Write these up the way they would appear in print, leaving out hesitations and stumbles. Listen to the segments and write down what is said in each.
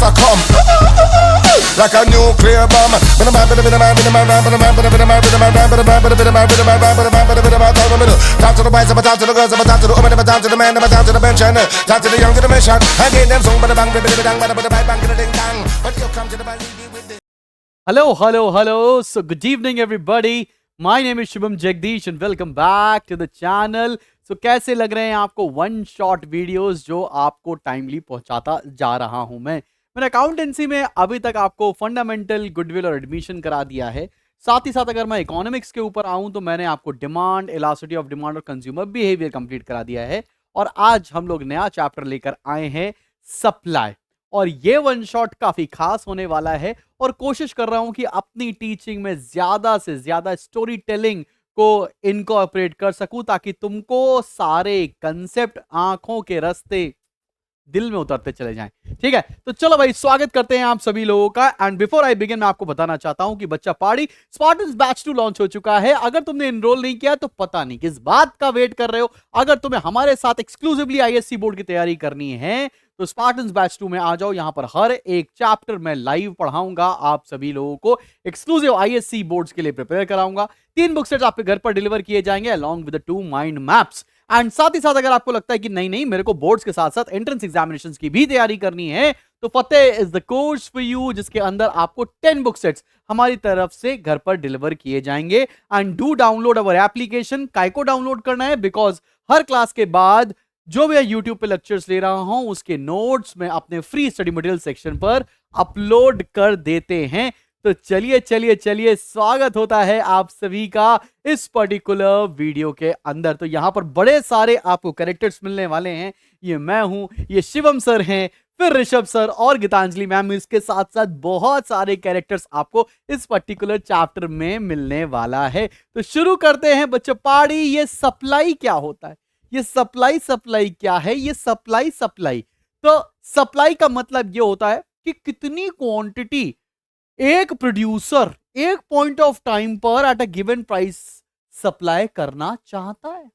just a come like a nuclear bomb. Talk to the boys, talk to the girls, talk to the women, talk to the men, talk to the bench, talk to the young generation. I get them song, but the bang, but the bang, but the ding dang. But you come to the bang with the. Hello. So good evening everybody. My name is Shubham Jagdish and welcome back to the channel. So कैसे लग रहे हैं आपको one shot videos जो आपको timely पहुंचाता जा रहा हूं मैंने अकाउंटेंसी में अभी तक आपको फंडामेंटल, गुडविल और एडमिशन करा दिया है। साथ ही साथ अगर मैं इकोनॉमिक्स के ऊपर आऊं तो मैंने आपको डिमांड, इलास्टिसिटी ऑफ डिमांड और कंज्यूमर बिहेवियर कंप्लीट करा दिया है। और आज हम लोग नया चैप्टर लेकर आए हैं सप्लाई, और ये वन शॉट काफी खास होने वाला है। और कोशिश कर रहा हूं कि अपनी टीचिंग में ज्यादा से ज्यादा स्टोरी टेलिंग को इनकॉर्पोरेट कर सकूं ताकि तुमको सारे कंसेप्ट आंखों के रास्ते दिल में उतरते चले जाएं। ठीक है, तो चलो भाई स्वागत करते हैं आप सभी लोगों का। एंड बिफोर आई बिगिन मैं आपको बताना चाहता हूं कि बच्चा पहाड़ी स्पार्टन्स बैच 2 लॉन्च हो चुका है। अगर तुमने एनरोल नहीं किया तो पता नहीं किस बात का वेट कर रहे हो। अगर तुम्हें हमारे साथ एक्सक्लूसिवली आईएससी बोर्ड की तैयारी करनी है तो स्पार्टन्स बैच 2 में आ जाओ। यहां पर हर एक चैप्टर मैं लाइव पढ़ाऊंगा, आप सभी लोगों को एक्सक्लूसिव आईएससी बोर्ड्स के लिए प्रिपेयर कराऊंगा। 3 बुक सेट्स आपके घर पर डिलीवर किए जाएंगे along with the 2 mind maps. And साथ ही साथ अगर आपको लगता है कि नहीं मेरे को बोर्ड्स के साथ साथ एंट्रेंस एग्जामिनेशंस की भी तैयारी करनी है तो Fateh is the course for you, जिसके अंदर आपको 10 बुक सेट्स हमारी तरफ से घर पर डिलीवर किए जाएंगे। And do download our application. काय को डाउनलोड करना है? बिकॉज हर क्लास के बाद जो मैं यूट्यूब पे लेक्चर्स ले रहा हूं उसके नोट्स में अपने फ्री स्टडी मटेरियल सेक्शन पर अपलोड कर देते हैं। तो चलिए स्वागत होता है आप सभी का इस पर्टिकुलर वीडियो के अंदर। तो यहां पर बड़े सारे आपको कैरेक्टर्स मिलने वाले हैं। ये मैं हूं, ये शिवम सर हैं, फिर ऋषभ सर और गीतांजलि मैम। इसके साथ साथ बहुत सारे कैरेक्टर्स आपको इस पर्टिकुलर चैप्टर में मिलने वाला है। तो शुरू करते हैं बच्चों पहाड़ी। ये सप्लाई क्या होता है? ये सप्लाई क्या है? ये सप्लाई तो सप्लाई का मतलब ये होता है कि कितनी क्वांटिटी एक प्रोड्यूसर एक पॉइंट ऑफ टाइम पर at a given price supply करना चाहता है।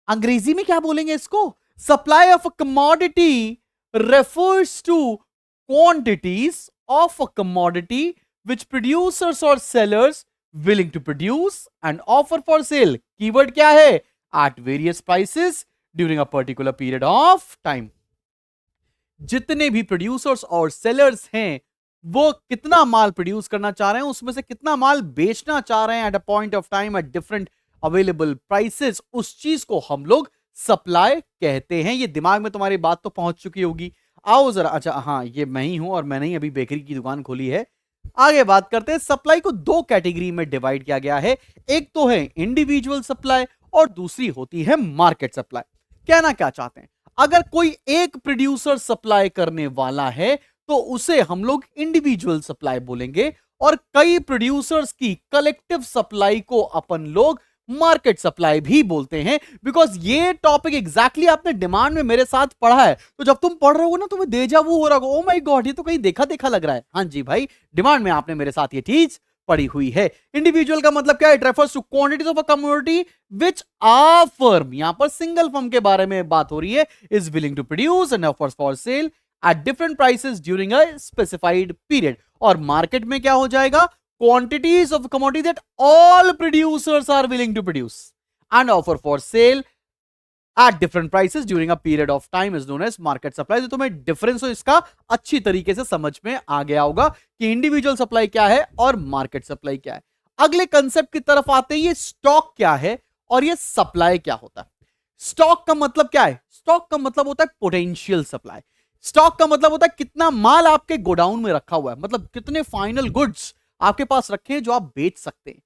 अंग्रेजी में क्या बोलेंगे इसको? Supply of a commodity refers to quantities of a commodity which producers और sellers willing to produce and offer for sale. Keyword क्या है? at various prices during a particular period of time। जितने भी प्रोड्यूसर्स और sellers हैं वो कितना माल produce करना चाह रहे हैं, उसमें से कितना माल बेचना चाह रहे हैं at a point of time at different available prices, उस चीज को हम लोग सप्लाई कहते हैं। ये दिमाग में तुम्हारी बात तो पहुंच चुकी होगी। आओ जरा, अच्छा हाँ ये मैं ही हूं और मैंने ही अभी बेकरी की दुकान खोली है। आगे बात करते हैं। सप्लाई को 2 कैटेगरी में डिवाइड किया गया है। एक तो है इंडिविजुअल सप्लाई और दूसरी होती है मार्केट सप्लाई। कहना क्या चाहते हैं? अगर कोई एक प्रोड्यूसर सप्लाई करने वाला है तो उसे हम लोग इंडिविजुअल सप्लाई बोलेंगे, और कई प्रोड्यूसर्स की कलेक्टिव सप्लाई को अपन लोग मार्केट सप्लाई भी बोलते हैं। बिकॉज ये टॉपिक एग्जैक्टली आपने डिमांड में मेरे साथ पढ़ा है। तो जब तुम पढ़ रहे हो ना तुम्हें देजा वो हो रहा होगा, ओ माय गॉड ये तो कहीं देखा लग रहा है। हाँ जी भाई, डिमांड में आपने मेरे साथ ये चीज पड़ी हुई है। इंडिविजुअल का मतलब क्या है? It refers to quantities of a commodity which a firm, यहां पर सिंगल फर्म के बारे में बात हो रही है, is willing to produce and offers for sale at different prices during a specified period. और मार्केट में क्या हो जाएगा? Quantities of commodity that all producers are willing to produce and offer for sale at different prices during a period of time is known as market supply। तो तुम्हें difference हो इसका अच्छी तरीके से समझ में आ गया होगा कि इंडिविजुअल सप्लाई क्या है और मार्केट सप्लाई क्या है। अगले कंसेप्ट की तरफ आते हैं। ये स्टॉक क्या है और ये सप्लाई क्या होता है? स्टॉक का मतलब क्या है? स्टॉक का मतलब होता है पोटेंशियल सप्लाई। स्टॉक का मतलब होता है कितना माल आपके गोडाउन में रखा हुआ है, मतलब कितने फाइनल गुड्स आपके पास रखे हैं जो आप बेच सकते हैं।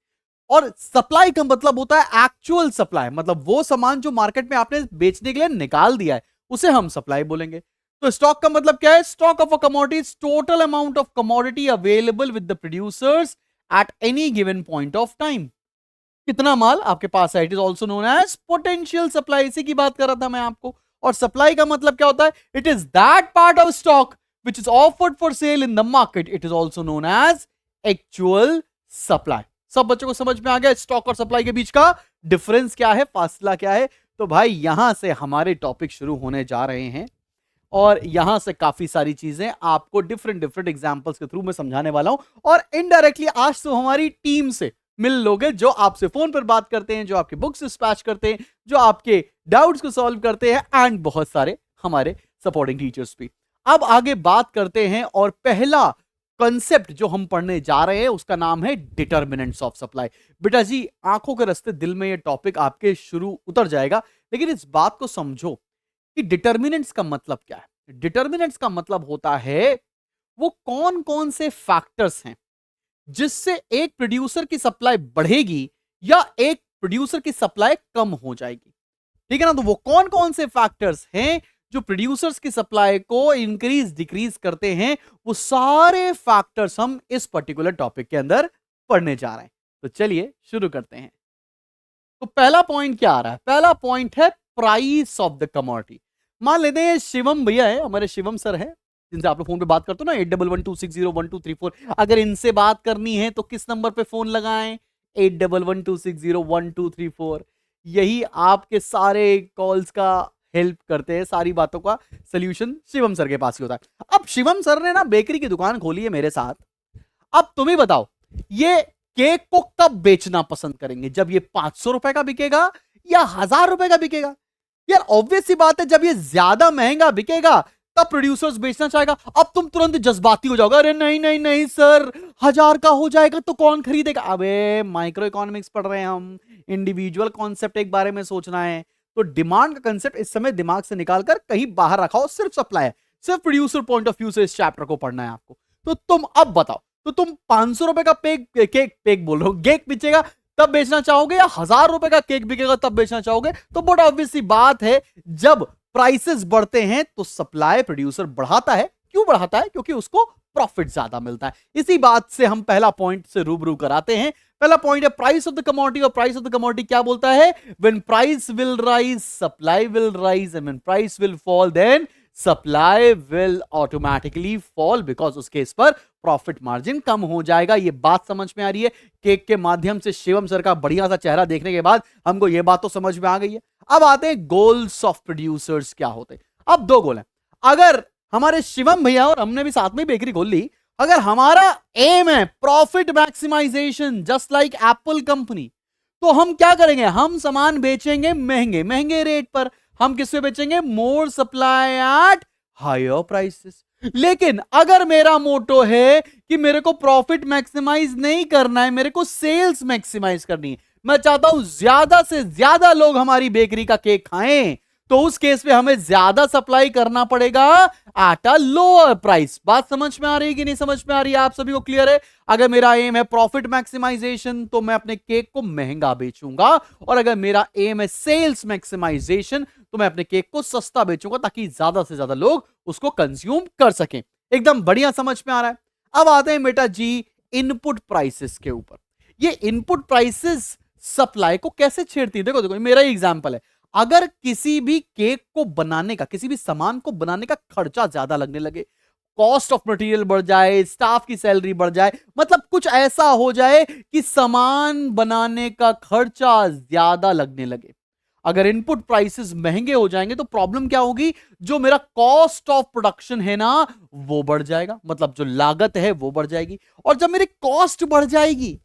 और सप्लाई का मतलब होता है एक्चुअल सप्लाई, मतलब वो सामान जो मार्केट में आपने बेचने के लिए निकाल दिया है उसे हम सप्लाई बोलेंगे। तो स्टॉक का मतलब क्या है? Stock of a commodity, total amount of commodity available with the producers at any given point of time. कितना माल आपके पास है, it is also known as potential supply. इसी की बात कर रहा था मैं आपको। और सप्लाई का मतलब क्या होता है? It is that part of stock which is offered for sale in the market, it is also known as actual supply. सब बच्चों को समझ में आ गया स्टॉक और सप्लाई के बीच का डिफरेंस क्या है, फासला क्या है? तो भाई यहां से हमारे टॉपिक शुरू होने जा रहे हैं। और यहां से काफी सारी चीजें आपको डिफरेंट डिफरेंट एग्जांपल्स के थ्रू मैं समझाने वाला हूं और इनडायरेक्टली आज तो हमारी टीम से मिल लोगे, जो आपसे फोन पर बात करते हैं, जो आपके बुक्स डिस्पैच करते हैं, जो आपके डाउट्स को सॉल्व करते हैं एंड बहुत सारे हमारे सपोर्टिंग टीचर्स भी। अब आगे बात करते हैं और पहला कॉन्सेप्ट जो हम पढ़ने जा रहे हैं उसका नाम है डिटर्मिनेंट्स ऑफ सप्लाई। बेटा जी, आंखों के रास्ते दिल में ये टॉपिक आपके शुरू उतर जाएगा, लेकिन इस बात को समझो कि डिटर्मिनेंट्स का मतलब क्या है। डिटर्मिनेंट्स का मतलब होता है वो कौन कौन से फैक्टर्स हैं जिससे एक प्रोड्यूसर की सप्लाई बढ़ेगी या एक प्रोड्यूसर की सप्लाई कम हो जाएगी। ठीक है ना? तो वो कौन कौन से फैक्टर्स हैं जो प्रोड्यूसर्स की सप्लाई को इंक्रीज डिक्रीज करते हैं, वो सारे फैक्टर्स हम इस पर्टिकुलर टॉपिक के अंदर पढ़ने जा रहे हैं। तो चलिए शुरू करते हैं। तो पहला पॉइंट क्या आ रहा है? पहला पॉइंट है प्राइस ऑफ द कमोडिटी। मान लेते हैं शिवम भैया है, हमारे शिवम सर है, जिनसे आप लोग फोन पे बात करते हो ना, 8112601234। अगर इनसे बात करनी है तो किस नंबर पे फोन लगाएं? 8112601234। यही आपके सारे कॉल्स का हेल्प करते हैं, सारी बातों का सोल्यूशन शिवम सर के पास ही होता है। अब शिवम सर ने ना बेकरी की दुकान खोली है मेरे साथ। अब तुम ही बताओ, ये केक को कब बेचना पसंद करेंगे? जब ये 500 रुपए का बिकेगा या 1000 रुपए का बिकेगा? यार ऑब्वियस सी बात है, जब ये ज्यादा महंगा बिकेगा तब प्रोड्यूसर्स बेचना चाहेगा। अब तुम तुरंत जज्बाती हो जाओगे, अरे नहीं नहीं नहीं सर, 1000 का हो जाएगा तो कौन खरीदेगा? अबे माइक्रो इकोनॉमिक्स पढ़ रहे हैं हम, इंडिविजुअल कॉन्सेप्ट एक बारे में सोचना है। तो डिमांड का कंसेप्ट इस समय दिमाग से निकालकर कहीं बाहर रखाओ, सिर्फ सप्लाई है, सिर्फ प्रोड्यूसर पॉइंट ऑफ व्यू से इस चैप्टर को पढ़ना है आपको। तो तुम अब बताओ, तो तुम 500 रुपए का केक बोल रहा हूं, केक बिकेगा तब बेचना चाहोगे या 1000 रुपए का केक बिकेगा तब बेचना चाहोगे? तो बड़ा ऑब्वियस सी बात है, जब प्राइसेस बढ़ते हैं तो सप्लाई प्रोड्यूसर बढ़ाता है। क्यों बढ़ाता है? क्योंकि उसको प्रॉफिट ज्यादा मिलता है। इसी बात से हम पहला पॉइंट से रूबरू कराते हैं। पहला पॉइंट है प्राइस ऑफ द कमोडिटी। और प्राइस ऑफ द कमोडिटी क्या बोलता है? When price will rise supply will rise, and when price will fall then supply will automatically fall, because उस केस पर प्रॉफिट मार्जिन कम हो जाएगा। ये बात समझ में आ रही है? केक के माध्यम से शिवम सर का बढ़िया सा चेहरा देखने के बाद हमको ये बात तो समझ में आ गई है। अब आते हैं गोल्स ऑफ प्रोड्यूसर्स क्या होते हैं। अब दो गोल हैं। अगर हमारे शिवम भैया और हमने भी साथ में बेकरी खोल ली, अगर हमारा एम है profit maximisation just like Apple company, तो हम क्या करेंगे? हम सामान बेचेंगे महंगे महंगे रेट पर। हम किससे बेचेंगे? मोर सप्लाई एट हायर प्राइसेस। लेकिन अगर मेरा मोटो है कि मेरे को प्रॉफिट मैक्सिमाइज नहीं करना है, मेरे को सेल्स मैक्सिमाइज करनी है, मैं चाहता हूं ज्यादा से ज्यादा लोग हमारी बेकरी का केक खाएं, तो उस केस में हमें ज्यादा सप्लाई करना पड़ेगा एट अ लोअर प्राइस। बात समझ में आ रही है कि नहीं समझ में आ रही है? आप सभी को क्लियर है? अगर मेरा एम है प्रॉफिट मैक्सिमाइजेशन तो मैं अपने केक को महंगा बेचूंगा, और अगर मेरा एम है सेल्स मैक्सिमाइजेशन तो मैं अपने केक को सस्ता बेचूंगा, ताकि ज्यादा से ज्यादा लोग उसको कंज्यूम कर सकें। एकदम बढ़िया समझ में आ रहा है? अब आते हैं बेटा जी इनपुट प्राइसेस के ऊपर। ये इनपुट प्राइसेस सप्लाई को कैसे छेड़ती है? देखो देखो, मेरा ही एग्जांपल है। अगर किसी भी केक को बनाने का, किसी भी सामान को बनाने का खर्चा ज्यादा लगने लगे, कॉस्ट ऑफ मटेरियल बढ़ जाए, स्टाफ की सैलरी बढ़ जाए, मतलब कुछ ऐसा हो जाए कि सामान बनाने का खर्चा ज्यादा लगने लगे, अगर इनपुट प्राइसेस महंगे हो जाएंगे तो प्रॉब्लम क्या होगी? जो मेरा कॉस्ट ऑफ प्रोडक्शन है ना, वो बढ़ जाएगा, मतलब जो लागत है वो बढ़ जाएगी। और जब मेरी कॉस्ट बढ़ जाएगी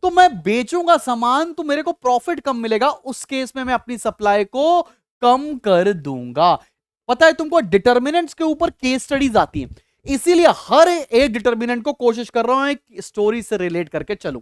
तो मैं बेचूंगा सामान तो मेरे को प्रॉफिट कम मिलेगा, उस केस में मैं अपनी सप्लाई को कम कर दूंगा। पता है तुमको, डिटर्मिनेंट्स के ऊपर केस स्टडीज आती हैं, इसीलिए हर एक डिटर्मिनेंट को कोशिश कर रहा हूं एक स्टोरी से रिलेट करके चलूं।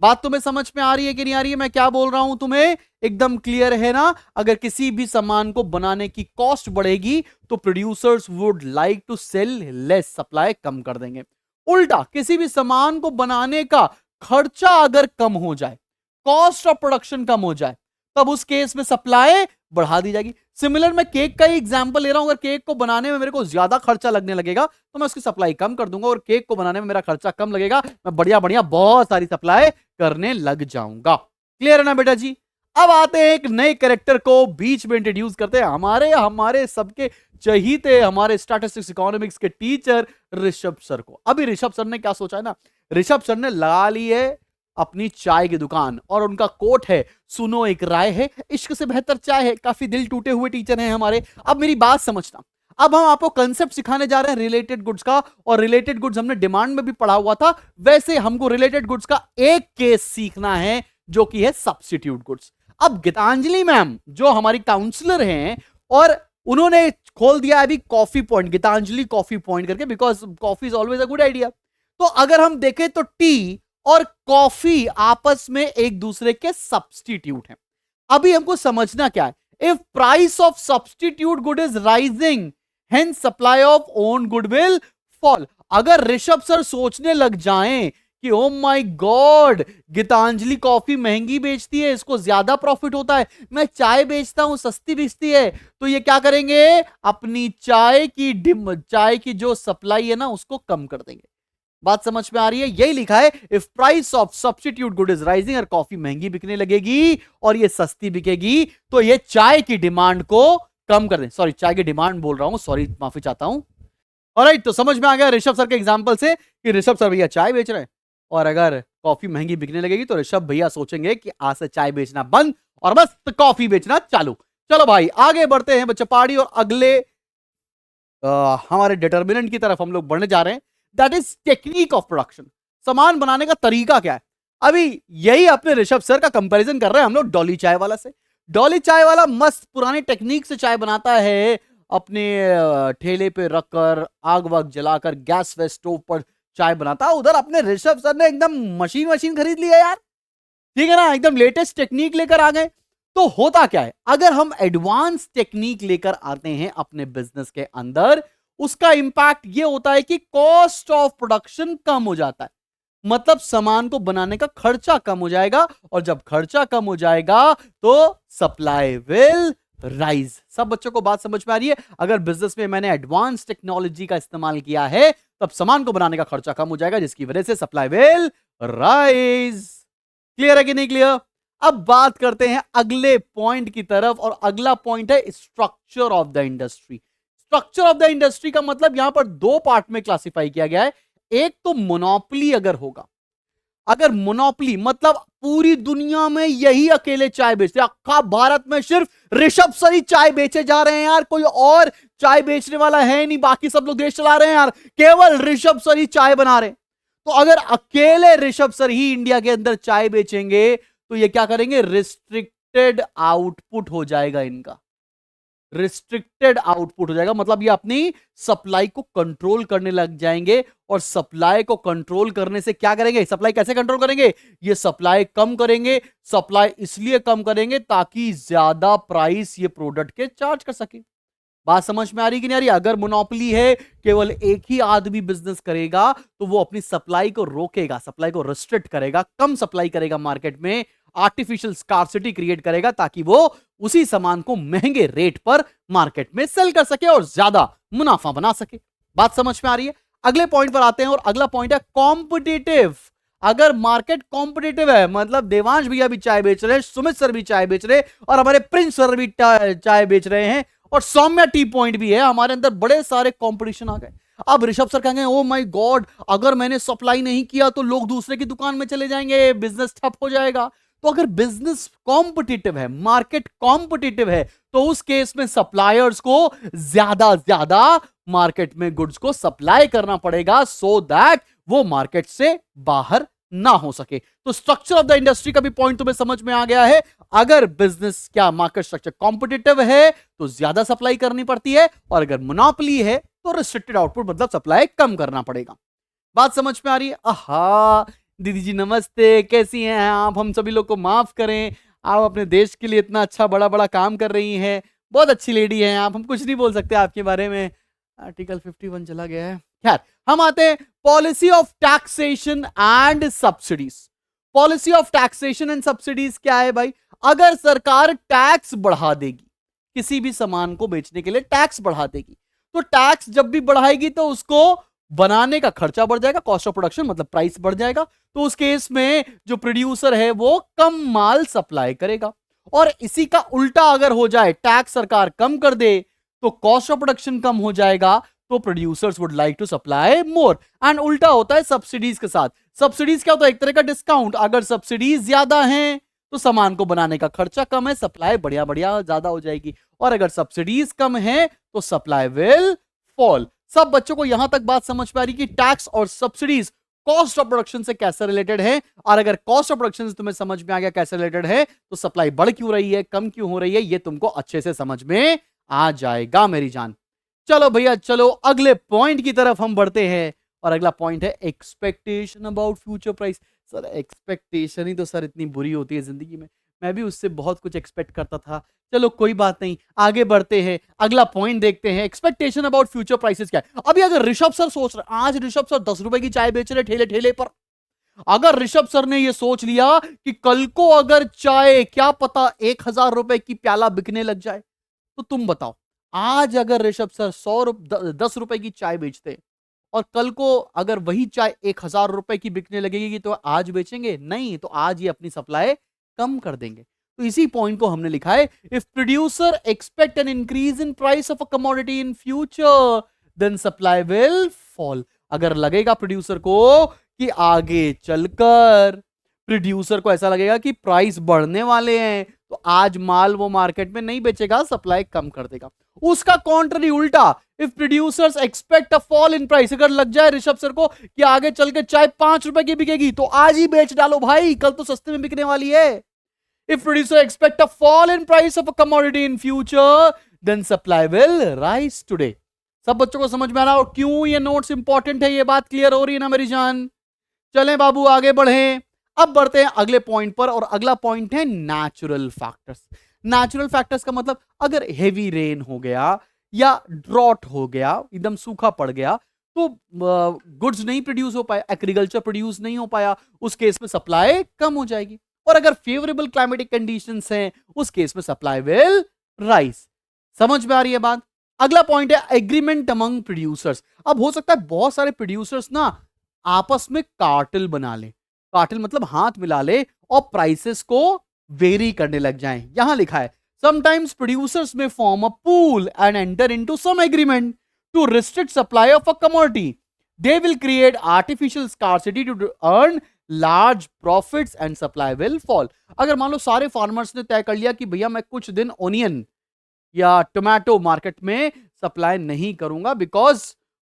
बात तुम्हें समझ में आ रही है कि नहीं आ रही है? मैं क्या बोल रहा हूं तुम्हें एकदम क्लियर है ना? अगर किसी भी सामान को बनाने की कॉस्ट बढ़ेगी तो producers would like to sell less, supply कम कर देंगे। उल्टा किसी भी सामान को बनाने का खर्चा अगर कम हो जाए, कॉस्ट ऑफ प्रोडक्शन कम हो जाए, तब उस केस में सप्लाई बढ़ा दी जाएगी। सिमिलर मैं केक का ही एग्जांपल ले रहा हूं। अगर केक को बनाने में मेरे को ज्यादा खर्चा लगने लगेगा तो मैं उसकी सप्लाई कम कर दूंगा, और केक को बनाने में मेरा खर्चा कम लगेगा, मैं बढ़िया बढ़िया बहुत सारी सप्लाई करने लग जाऊंगा। क्लियर है ना बेटा जी? अब आते हैं एक नए कैरेक्टर को बीच में इंट्रोड्यूस करते हैं, हमारे सबके चहीते, हमारे स्टैटिस्टिक्स इकोनॉमिक्स के टीचर ऋषभ सर को। अभी ऋषभ सर ने क्या सोचा है ना, ऋषभ सर ने लगा ली है अपनी चाय की दुकान, और उनका कोट है सुनो एक राय है, इश्क से बेहतर चाय है। काफी दिल टूटे हुए टीचर हैं हमारे। अब मेरी बात समझना, अब हम आपको कंसेप्ट सिखाने जा रहे हैं रिलेटेड गुड्स का, और रिलेटेड गुड्स हमने डिमांड में भी पढ़ा हुआ था, वैसे हमको रिलेटेड गुड्स का एक केस सीखना है जो कि है सब्स्टिट्यूट गुड्स। अब गीतांजलि मैम जो हमारी काउंसलर हैं, और उन्होंने खोल दिया अभी coffee point, Geetanjali coffee point करके, because coffee is always a good idea. तो अगर हम देखें तो टी और कॉफी आपस में एक दूसरे के सब्स्टिट्यूट हैं। अभी हमको समझना क्या है, if price of substitute good is rising hence supply of own good will fall. अगर ऋषभ सर सोचने लग जाएं कि oh my god Geetanjali coffee महंगी बेचती है, इसको ज्यादा प्रॉफिट होता है, मैं चाय बेचता हूं सस्ती बेचती है, तो ये क्या करेंगे, अपनी चाय की जो सप्लाई है ना उसको कम कर देंगे। बात समझ में आ रही है? यही लिखा है, if price of substitute good is rising, और कॉफी महंगी बिकने लगेगी और ये सस्ती बिकेगी, तो ये चाय की डिमांड को कम कर दें। सॉरी, चाय की डिमांड बोल रहा हूं, सॉरी माफी चाहता हूं। ऑलराइट, तो समझ में आ गया ऋषभ सर के एग्जांपल से कि ऋषभ सर भैया चाय बेच रहे हैं, और अगर कॉफी महंगी बिकने लगेगी तो ऋषभ भैया सोचेंगे कि आज से चाय बेचना बंद और बस कॉफी बेचना चालू। चलो भाई आगे बढ़ते हैं बच्चे पार्टी, और अगले हमारे डिटर्मिनेंट की तरफ हम लोग बढ़ने जा रहे हैं, that is technique of production. सामान बनाने का तरीका क्या है। अभी यही अपने ऋषभ सर का कंपैरिजन कर रहे हैं हम लोग डॉली चाय वाला से। डॉली चाय वाला मस्त पुरानी टेक्निक से चाय बनाता है, अपने ठेले पे रखकर आग वाग जलाकर गैस वे स्टोव पर चाय बनाता है। उधर अपने ऋषभ सर ने एकदम मशीन खरीद लिया यार, ठीक है ना, एकदम लेटेस्ट टेक्निक लेकर आ गए। तो होता क्या है, अगर हम एडवांस टेक्निक लेकर आते हैं अपने बिजनेस के अंदर, उसका इंपैक्ट ये होता है कि कॉस्ट ऑफ प्रोडक्शन कम हो जाता है, मतलब सामान को बनाने का खर्चा कम हो जाएगा, और जब खर्चा कम हो जाएगा तो सप्लाई विल राइज। सब बच्चों को बात समझ में आ रही है? अगर बिजनेस में मैंने एडवांस टेक्नोलॉजी का इस्तेमाल किया है तब सामान को बनाने का खर्चा कम हो जाएगा, जिसकी वजह से सप्लाई विल राइज। क्लियर है कि नहीं क्लियर? अब बात करते हैं अगले पॉइंट की तरफ, और अगला पॉइंट है structure of the industry. Structure of the industry का मतलब यहां पर दो पार्ट में क्लासिफाई किया गया है। एक तो मोनोपोली अगर होगा, अगर मोनोपोली मतलब पूरी दुनिया में यही अकेले चाय बेचते, अक्खा भारत में सिर्फ ऋषभ सर ही चाय बेचे जा रहे हैं यार, कोई और चाय बेचने वाला है नहीं, बाकी सब लोग देश चला रहे हैं यार, केवल ऋषभ सर ही चाय बना रहे हैं। तो अगर अकेले ऋषभ सर ही इंडिया के अंदर चाय बेचेंगे तो ये क्या करेंगे, रिस्ट्रिक्टेड आउटपुट हो जाएगा इनका, रिस्ट्रिक्टेड आउटपुट हो जाएगा, मतलब ये अपनी सप्लाई को कंट्रोल करने लग जाएंगे। और सप्लाई को कंट्रोल करने से क्या करेंगे, सप्लाई कैसे कंट्रोल करेंगे, ये सप्लाई कम करेंगे। सप्लाई इसलिए कम करेंगे ताकि ज्यादा प्राइस ये प्रोडक्ट के चार्ज कर सके। बात समझ में आ रही कि नहीं आ रही? अगर मोनोपोली है, केवल एक ही आदमी बिजनेस करेगा, तो वो अपनी सप्लाई को रोकेगा, सप्लाई को रिस्ट्रिक्ट करेगा, कम सप्लाई करेगा मार्केट में, आर्टिफिशियल स्कार्सिटी क्रिएट करेगा ताकि वो उसी सामान को महंगे रेट पर मार्केट में सेल कर सके और ज्यादा मुनाफा बना सके। बात समझ में आ रही है? अगले पॉइंट पर आते हैं, और अगला पॉइंट है कॉम्पिटिटिव। अगर मार्केट कॉम्पिटिटिव है, मतलब देवांश भैया भी चाय बेच रहे हैं, सुमित सर भी चाय बेच रहे हैं, और हमारे प्रिंस सर भी चाय बेच रहे हैं, और सौम्या टी पॉइंट भी है, हमारे अंदर बड़े सारे कंपटीशन आ गए। अब ऋषभ सर कहेंगे ओ माय गॉड, अगर मैंने सप्लाई नहीं किया तो लोग दूसरे की दुकान में चले जाएंगे, बिजनेस ठप हो जाएगा। तो अगर बिजनेस कॉम्पिटिटिव है, मार्केट कॉम्पिटिटिव है, तो उस केस में सप्लायर्स को ज्यादा मार्केट में गुड्स को सप्लाई करना पड़ेगा, सो दैट वो मार्केट से बाहर ना हो सके। तो स्ट्रक्चर ऑफ द इंडस्ट्री का भी पॉइंट तुम्हें समझ में आ गया है। अगर बिजनेस क्या मार्केट स्ट्रक्चर कॉम्पिटिटिव है तो ज्यादा सप्लाई करनी पड़ती है, और अगर मोनोपोली है तो रिस्ट्रिक्टेड आउटपुट मतलब सप्लाई कम करना पड़ेगा। बात समझ में आ रही है? आहा दीदी जी नमस्ते, कैसी हैं आप? हम सभी लोग को माफ करें, आप अपने देश के लिए इतना अच्छा बड़ा बड़ा काम कर रही हैं, बहुत अच्छी लेडी हैं आप, हम कुछ नहीं बोल सकते आपके बारे में, आर्टिकल 51 चला गया है। खैर हम आते हैं policy of taxation and subsidies. Policy of taxation and subsidies क्या है भाई? अगर सरकार टैक्स बढ़ा देगी, किसी भी सामान को बेचने के लिए टैक्स बढ़ा देगी, तो टैक्स जब भी बढ़ाएगी तो उसको बनाने का खर्चा बढ़ जाएगा, कॉस्ट ऑफ प्रोडक्शन मतलब प्राइस बढ़ जाएगा। तो उस केस में जो प्रोड्यूसर है वो कम माल सप्लाई करेगा। और इसी का उल्टा अगर हो जाए, टैक्स सरकार कम कर दे तो कॉस्ट ऑफ प्रोडक्शन कम हो जाएगा, तो producers would like to supply more. And उल्टा होता है सब्सिडीज के साथ। सब्सिडीज क्या होता है? एक तरह का डिस्काउंट। अगर सब्सिडीज ज्यादा हैं तो सामान को बनाने का खर्चा कम है, सप्लाई बढ़िया बढ़िया ज्यादा हो जाएगी। और अगर सब्सिडीज कम है तो सप्लाई विल फॉल। सब बच्चों को यहां तक बात समझ पा रही कि टैक्स और सब्सिडीज कॉस्ट ऑफ प्रोडक्शन से कैसे रिलेटेड है, और अगर कॉस्ट ऑफ प्रोडक्शन से तुम्हें समझ में आ गया कैसे रिलेटेड है, तो सप्लाई बढ़ क्यों रही है, कम क्यों हो रही है, ये तुमको अच्छे से समझ में आ जाएगा मेरी जान। चलो भैया, चलो अगले पॉइंट की तरफ हम बढ़ते हैं, और अगला पॉइंट है expectation about future price. Sir expectation ही तो सर इतनी बुरी होती है जिंदगी में, मैं भी उससे बहुत कुछ एक्सपेक्ट करता था। चलो कोई बात नहीं, आगे बढ़ते हैं, अगला पॉइंट देखते हैं। एक्सपेक्टेशन अबाउट फ्यूचर प्राइसेस क्या है। अभी अगर ऋषभ सर सोच रहे, आज ऋषभ सर 10 रुपए की चाय बेच रहे ठेले ठेले पर, अगर ऋषभ सर ने यह सोच लिया कि कल को अगर चाय क्या पता 1,000 रुपए की प्याला बिकने लग जाए, तो तुम बताओ, आज अगर ऋषभ सर 10 रुपए की चाय बेचते और कल को अगर वही चाय 1,000 रुपए की बिकने लगेगी, तो आज बेचेंगे नहीं, तो आज ये अपनी सप्लाई कम कर देंगे। तो इसी पॉइंट को हमने लिखा है, if producer expect an increase in price of a commodity in future then supply will fall. अगर लगेगा प्रोड्यूसर को कि आगे चलकर प्रोड्यूसर को ऐसा लगेगा कि प्राइस बढ़ने वाले हैं, तो आज माल वो मार्केट में नहीं बेचेगा, सप्लाई कम कर देगा। उसका कॉन्ट्ररी उल्टा, if producers expect a fall in price, अगर लग जाए ऋषभ सर को कि आगे चल के चाय 5 रुपए की बिकेगी, तो आज ही बेच डालो भाई, कल तो सस्ते में बिकने वाली है। If producer expect a fall in price of a commodity in future then supply will rise today. सब बच्चों को समझ में आ रहा, और क्यों ये नोट्स इंपॉर्टेंट है, ये बात क्लियर हो रही है ना मेरी जान। चलें बाबू आगे बढ़े, अब बढ़ते हैं अगले पॉइंट पर, और अगला पॉइंट है नेचुरल फैक्टर्स। नेचुरल फैक्टर्स का मतलब, अगर हेवी रेन हो गया या ड्रॉट हो गया, एकदम सूखा पड़ गया, तो गुड्स नहीं प्रोड्यूस हो पाया, एग्रीकल्चर प्रोड्यूस नहीं हो पाया, उस केस में सप्लाई कम हो जाएगी। और अगर फेवरेबल क्लाइमेटिक कंडीशंस हैं, उस केस में सप्लाई विल राइज। समझ में आ रही है बात। अगला पॉइंट है एग्रीमेंट अमंग प्रोड्यूसर्स। अब हो सकता है बहुत सारे प्रोड्यूसर्स ना आपस में कार्टेल बना ले, कार्टेल मतलब हाथ मिला ले और प्राइसेस को वेरी करने लग जाएं। यहां लिखा है, sometimes producers may form a pool and enter into some agreement to restrict supply of a commodity. They will create artificial scarcity to earn large profits and supply will fall. अगर मान लो सारे farmers ने तय कर लिया कि भैया मैं कुछ दिन ओनियन या टोमेटो मार्केट में सप्लाई नहीं करूंगा बिकॉज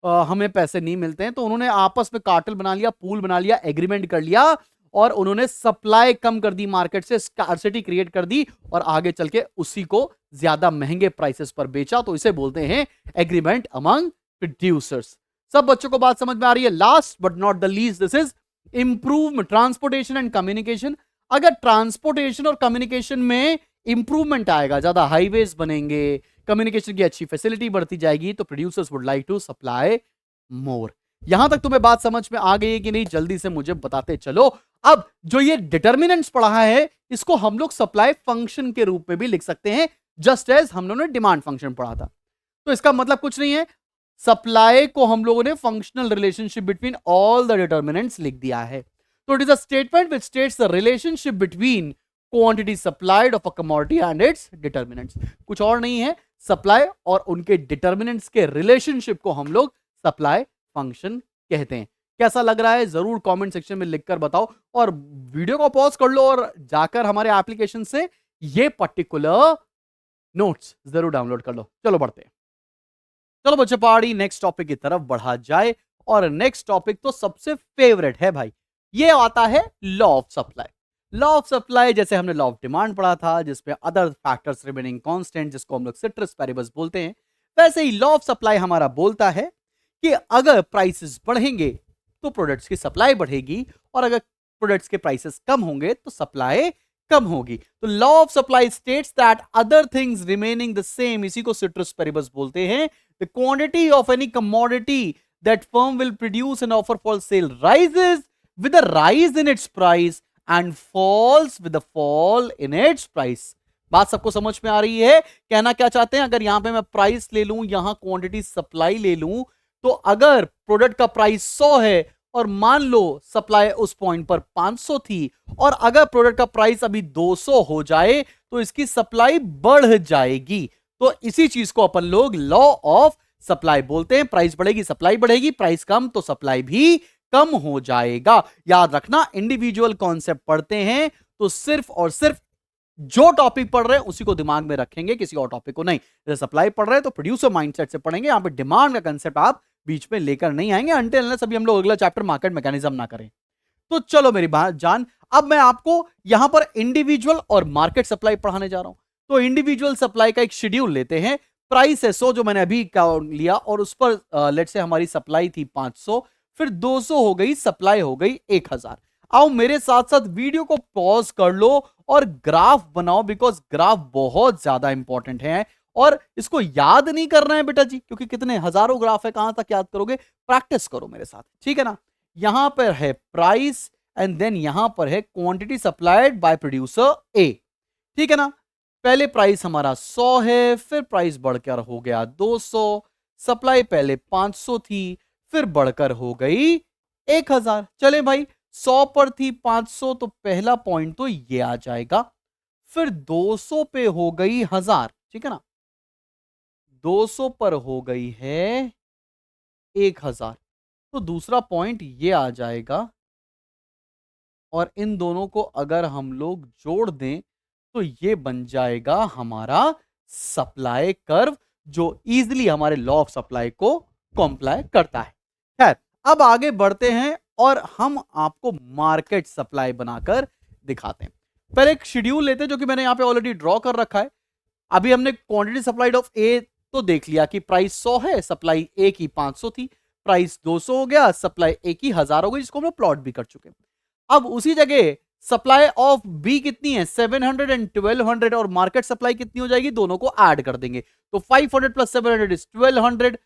हमें पैसे नहीं मिलते हैं, तो उन्होंने आपस में कार्टेल बना लिया, पूल बना लिया, एग्रीमेंट कर लिया, और उन्होंने सप्लाई कम कर दी, मार्केट से स्कार्सिटी क्रिएट कर दी, और आगे चल के उसी को ज्यादा महंगे प्राइसेस पर बेचा। तो इसे बोलते हैं एग्रीमेंट अमंग प्रोड्यूसर्स। सब बच्चों को बात समझ में आ रही है। Last but not the least, this is improve transportation and communication. अगर ट्रांसपोर्टेशन और कम्युनिकेशन में इंप्रूवमेंट आएगा, ज्यादा हाईवेज बनेंगे, कम्युनिकेशन की अच्छी फैसिलिटी बढ़ती जाएगी, तो producers would like to supply more. यहां तक तुम्हें बात समझ में आ गई है कि नहीं, जल्दी से मुझे बताते चलो। अब जो ये डिटर्मिनेंट्स पढ़ा है, इसको हम लोग सप्लाई फंक्शन के रूप में भी लिख सकते हैं, जस्ट एज हम लोगों ने डिमांड फंक्शन पढ़ा था। तो इसका मतलब कुछ नहीं है, सप्लाई को हम लोगों ने functional relationship between all the determinants लिख दिया है। तो it is a statement which states the relationship between quantity supplied of a commodity and it's determinants. कुछ और नहीं है, सप्लाई और उनके डिटर्मिनेंट्स के रिलेशनशिप को हम लोग सप्लाई फंक्शन कहते हैं। कैसा लग रहा है जरूर कमेंट सेक्शन में लिखकर बताओ, और वीडियो को पॉज कर लो और जाकर हमारे एप्लीकेशन से ये पर्टिकुलर नोट्स जरूर डाउनलोड कर लो। चलो बढ़ते हैं। चलो बच्चे पहाड़ी नेक्स्ट टॉपिक की तरफ बढ़ा जाए, और नेक्स्ट टॉपिक तो सबसे फेवरेट है भाई, ये आता है law of supply. Law of supply, जैसे हमने लॉ ऑफ डिमांड पढ़ा था जिसमें अदर फैक्टर्स रिमेनिंग कांस्टेंट, जिसको हम लोग सिट्रस पैरिबस बोलते हैं, वैसे ही लॉ ऑफ सप्लाई हमारा बोलता है कि अगर प्राइसेस बढ़ेंगे तो प्रोडक्ट्स की सप्लाई बढ़ेगी, और अगर प्रोडक्ट्स के प्राइसेस कम होंगे तो सप्लाई कम होगी। तो law of supply states that other things remaining the same, इसी को सिट्रस पैरिबस बोलते हैं। The quantity of any commodity that firm will produce and offer for sale rises with a rise in its price and falls with a fall in its price. बात सबको समझ में आ रही है? कहना क्या चाहते हैं, अगर यहां पे मैं प्राइस ले लूं, यहां क्वांटिटी सप्लाई ले लूं, तो अगर प्रोडक्ट का प्राइस 100 है और मान लो सप्लाई उस पॉइंट पर 500 थी, और अगर प्रोडक्ट का प्राइस अभी 200 हो जाए तो इसकी सप्लाई बढ़ जाएगी। तो इसी चीज को अपन लोग लॉ ऑफ सप्लाई बोलते हैं। प्राइस बढ़ेगी सप्लाई बढ़ेगी, प्राइस कम तो सप्लाई भी कम हो जाएगा। याद रखना, इंडिविजुअल कॉन्सेप्ट पढ़ते हैं तो सिर्फ और सिर्फ जो टॉपिक पढ़ रहे हैं उसी को दिमाग में रखेंगे, किसी और टॉपिक को नहीं। जैसे सप्लाई पढ़ रहे हैं तो प्रोड्यूसर माइंडसेट से पढ़ेंगे, यहां पे डिमांड का कंसेप्ट आप बीच में लेकर नहीं आएंगे अनटिल अनलेस अभी हम लोग अगला चैप्टर मार्केट मैकेनिज्म ना करें। तो चलो मेरी बात जान, अब मैं आपको यहां पर इंडिविजुअल और मार्केट सप्लाई पढ़ाने जा रहा हूं। तो इंडिविजुअल सप्लाई का एक शेड्यूल लेते हैं। प्राइस एसओ जो मैंने अभी लिया और उस पर लेट से हमारी सप्लाई थी 500, फिर 200 हो गई, सप्लाई हो गई 1000। आओ मेरे साथ साथ वीडियो को पॉज कर लो और ग्राफ बनाओ, बिकॉज ग्राफ बहुत ज्यादा इंपॉर्टेंट है और इसको याद नहीं करना है बेटा जी, क्योंकि कितने हजारों ग्राफ है, कहां तक याद करोगे। प्रैक्टिस करो मेरे साथ, ठीक है ना। यहां पर है प्राइस एंड देन यहां पर है क्वांटिटी सप्लाइड बाय प्रोड्यूसर ए, ठीक है ना। पहले प्राइस हमारा 100 है, फिर प्राइस बढ़कर हो गया 200, सप्लाई पहले 500 थी, फिर बढ़कर हो गई 1000। चले भाई 100 पर थी 500, तो पहला पॉइंट तो ये आ जाएगा। फिर 200 पे हो गई 1000, ठीक है ना। 200 पर हो गई है 1000, तो दूसरा पॉइंट ये आ जाएगा। और इन दोनों को अगर हम लोग जोड़ दें तो ये बन जाएगा हमारा सप्लाई कर्व, जो इजीली हमारे लॉ ऑफ सप्लाई को कॉम्प्लाई करता है। खैर अब आगे बढ़ते हैं और हम आपको मार्केट सप्लाई बनाकर दिखाते हैं। पहले एक शेड्यूल लेते हैं जो कि मैंने यहां पे ऑलरेडी ड्रॉ कर रखा है। अभी हमने क्वांटिटी सप्लाइड ऑफ ए तो देख लिया कि प्राइस 100 है, सप्लाई ए की 500 थी, प्राइस 200 हो गया, सप्लाई ए की 1000 हो गई, जिसको हम लोग प्लॉट भी कर चुके हैं। अब उसी जगह सप्लाई ऑफ बी कितनी है, 700 एंड 1200, और मार्केट सप्लाई कितनी हो जाएगी, दोनों को ऐड कर देंगे तो 500 प्लस 700 इज 1200,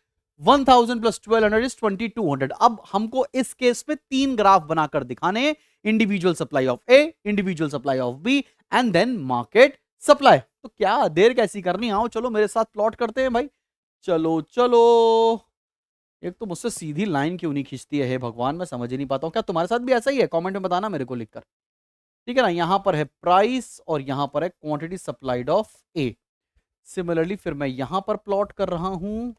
1000 प्लस 1200 इज 2200। अब हमको इस केस में 3 ग्राफ बनाकर दिखाने हैं, individual supply of A, individual supply of B and then market supply. तो क्या देर कैसी करनी, आओ चलो मेरे साथ प्लॉट करते हैं भाई। चलो चलो, एक तो मुझसे सीधी लाइन क्यों नहीं खींचती है, हे भगवान, मैं समझ ही नहीं पाता हूँ। क्या तुम्हारे साथ भी ऐसा ही है, कमेंट में बताना मेरे को लिखकर, ठीक है ना। यहां पर है प्राइस और यहां पर है quantity supplied of A. Similarly फिर मैं यहां पर प्लॉट कर रहा हूं,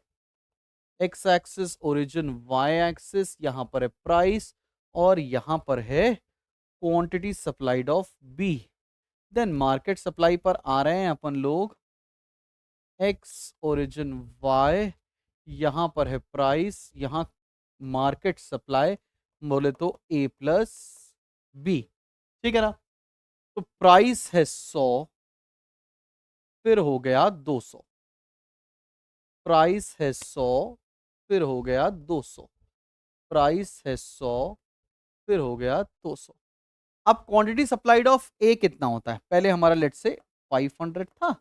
X axis origin, Y axis, यहां पर है प्राइस और यहां पर है quantity supplied of B. Then market supply पर आ रहे हैं अपन लोग, एक्स ओरिजिन वाई, यहां पर है प्राइस, यहां मार्केट सप्लाई बोले तो ए प्लस बी, ठीक है ना। तो प्राइस है 100, फिर हो गया 200, प्राइस है 100, फिर हो गया 200, प्राइस है 100, फिर हो गया 200। अब क्वांटिटी सप्लाइड ऑफ ए कितना होता है, पहले हमारा लेट से 500 था,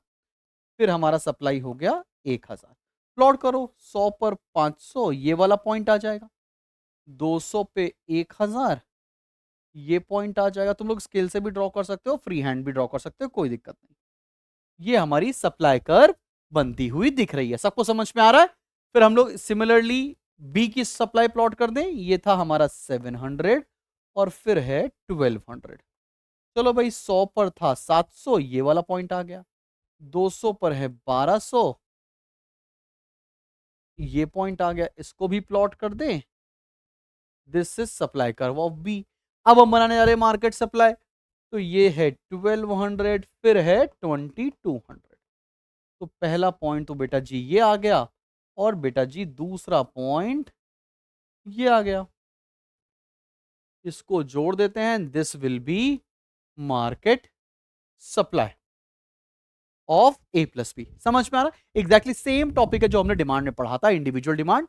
फिर हमारा सप्लाई हो गया 1000। प्लॉट करो, 100 पर 500 ये वाला पॉइंट आ जाएगा, 200 पे 1000 ये पॉइंट आ जाएगा। तुम लोग स्केल से भी ड्रॉ कर सकते हो, फ्री हैंड भी ड्रॉ कर सकते हो, कोई दिक्कत नहीं। ये हमारी सप्लाई कर्व बनती हुई दिख रही है, सबको समझ में आ रहा है। फिर हम लोग सिमिलरली बी की सप्लाई प्लॉट कर दें, ये था हमारा 700 और फिर है 1200। चलो भाई 100 पर था 700, ये वाला पॉइंट आ गया, 200 पर है 1200, ये पॉइंट आ गया, इसको भी प्लॉट कर दें। This is supply curve of B. अब हम बनाने जा रहे हैं मार्केट सप्लाई, तो ये है 1200, फिर है 2200। तो पहला पॉइंट तो बेटा जी ये आ गया और बेटा जी दूसरा पॉइंट ये आ गया, इसको जोड़ देते हैं, this will be market supply of A plus B. समझ में आ रहा है, एग्जैक्टली सेम टॉपिक है जो हमने डिमांड में पढ़ा था, इंडिविजुअल डिमांड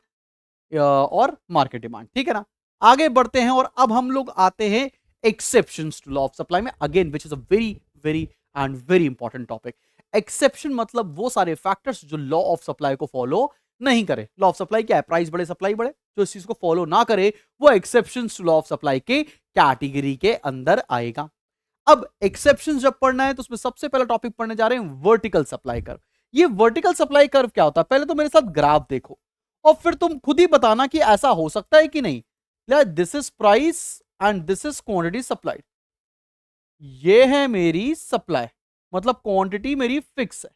और मार्केट डिमांड, ठीक है ना। आगे बढ़ते हैं और अब हम लोग आते हैं exceptions to law of supply में, again which is a very very and very important topic. Exception मतलब वो सारे फैक्टर्स जो लॉ ऑफ सप्लाई को फॉलो नहीं करे। लॉ ऑफ सप्लाई क्या है, प्राइस बढ़े सप्लाई बढ़े, जो इस चीज को फॉलो ना करे वो exceptions to law of supply के कैटेगरी के अंदर आएगा। अब एक्सेप्शंस जब पढ़ना है तो उसमें सबसे पहला टॉपिक पढ़ने जा रहे हैं वर्टिकल सप्लाई कर्व। ये वर्टिकल सप्लाई कर्व क्या होता है, पहले तो मेरे साथ ग्राफ देखो और फिर तुम खुद ही बताना कि ऐसा हो सकता है कि नहीं। This is price and this is quantity supplied, ये है मेरी सप्लाई, मतलब क्वांटिटी मेरी फिक्स है।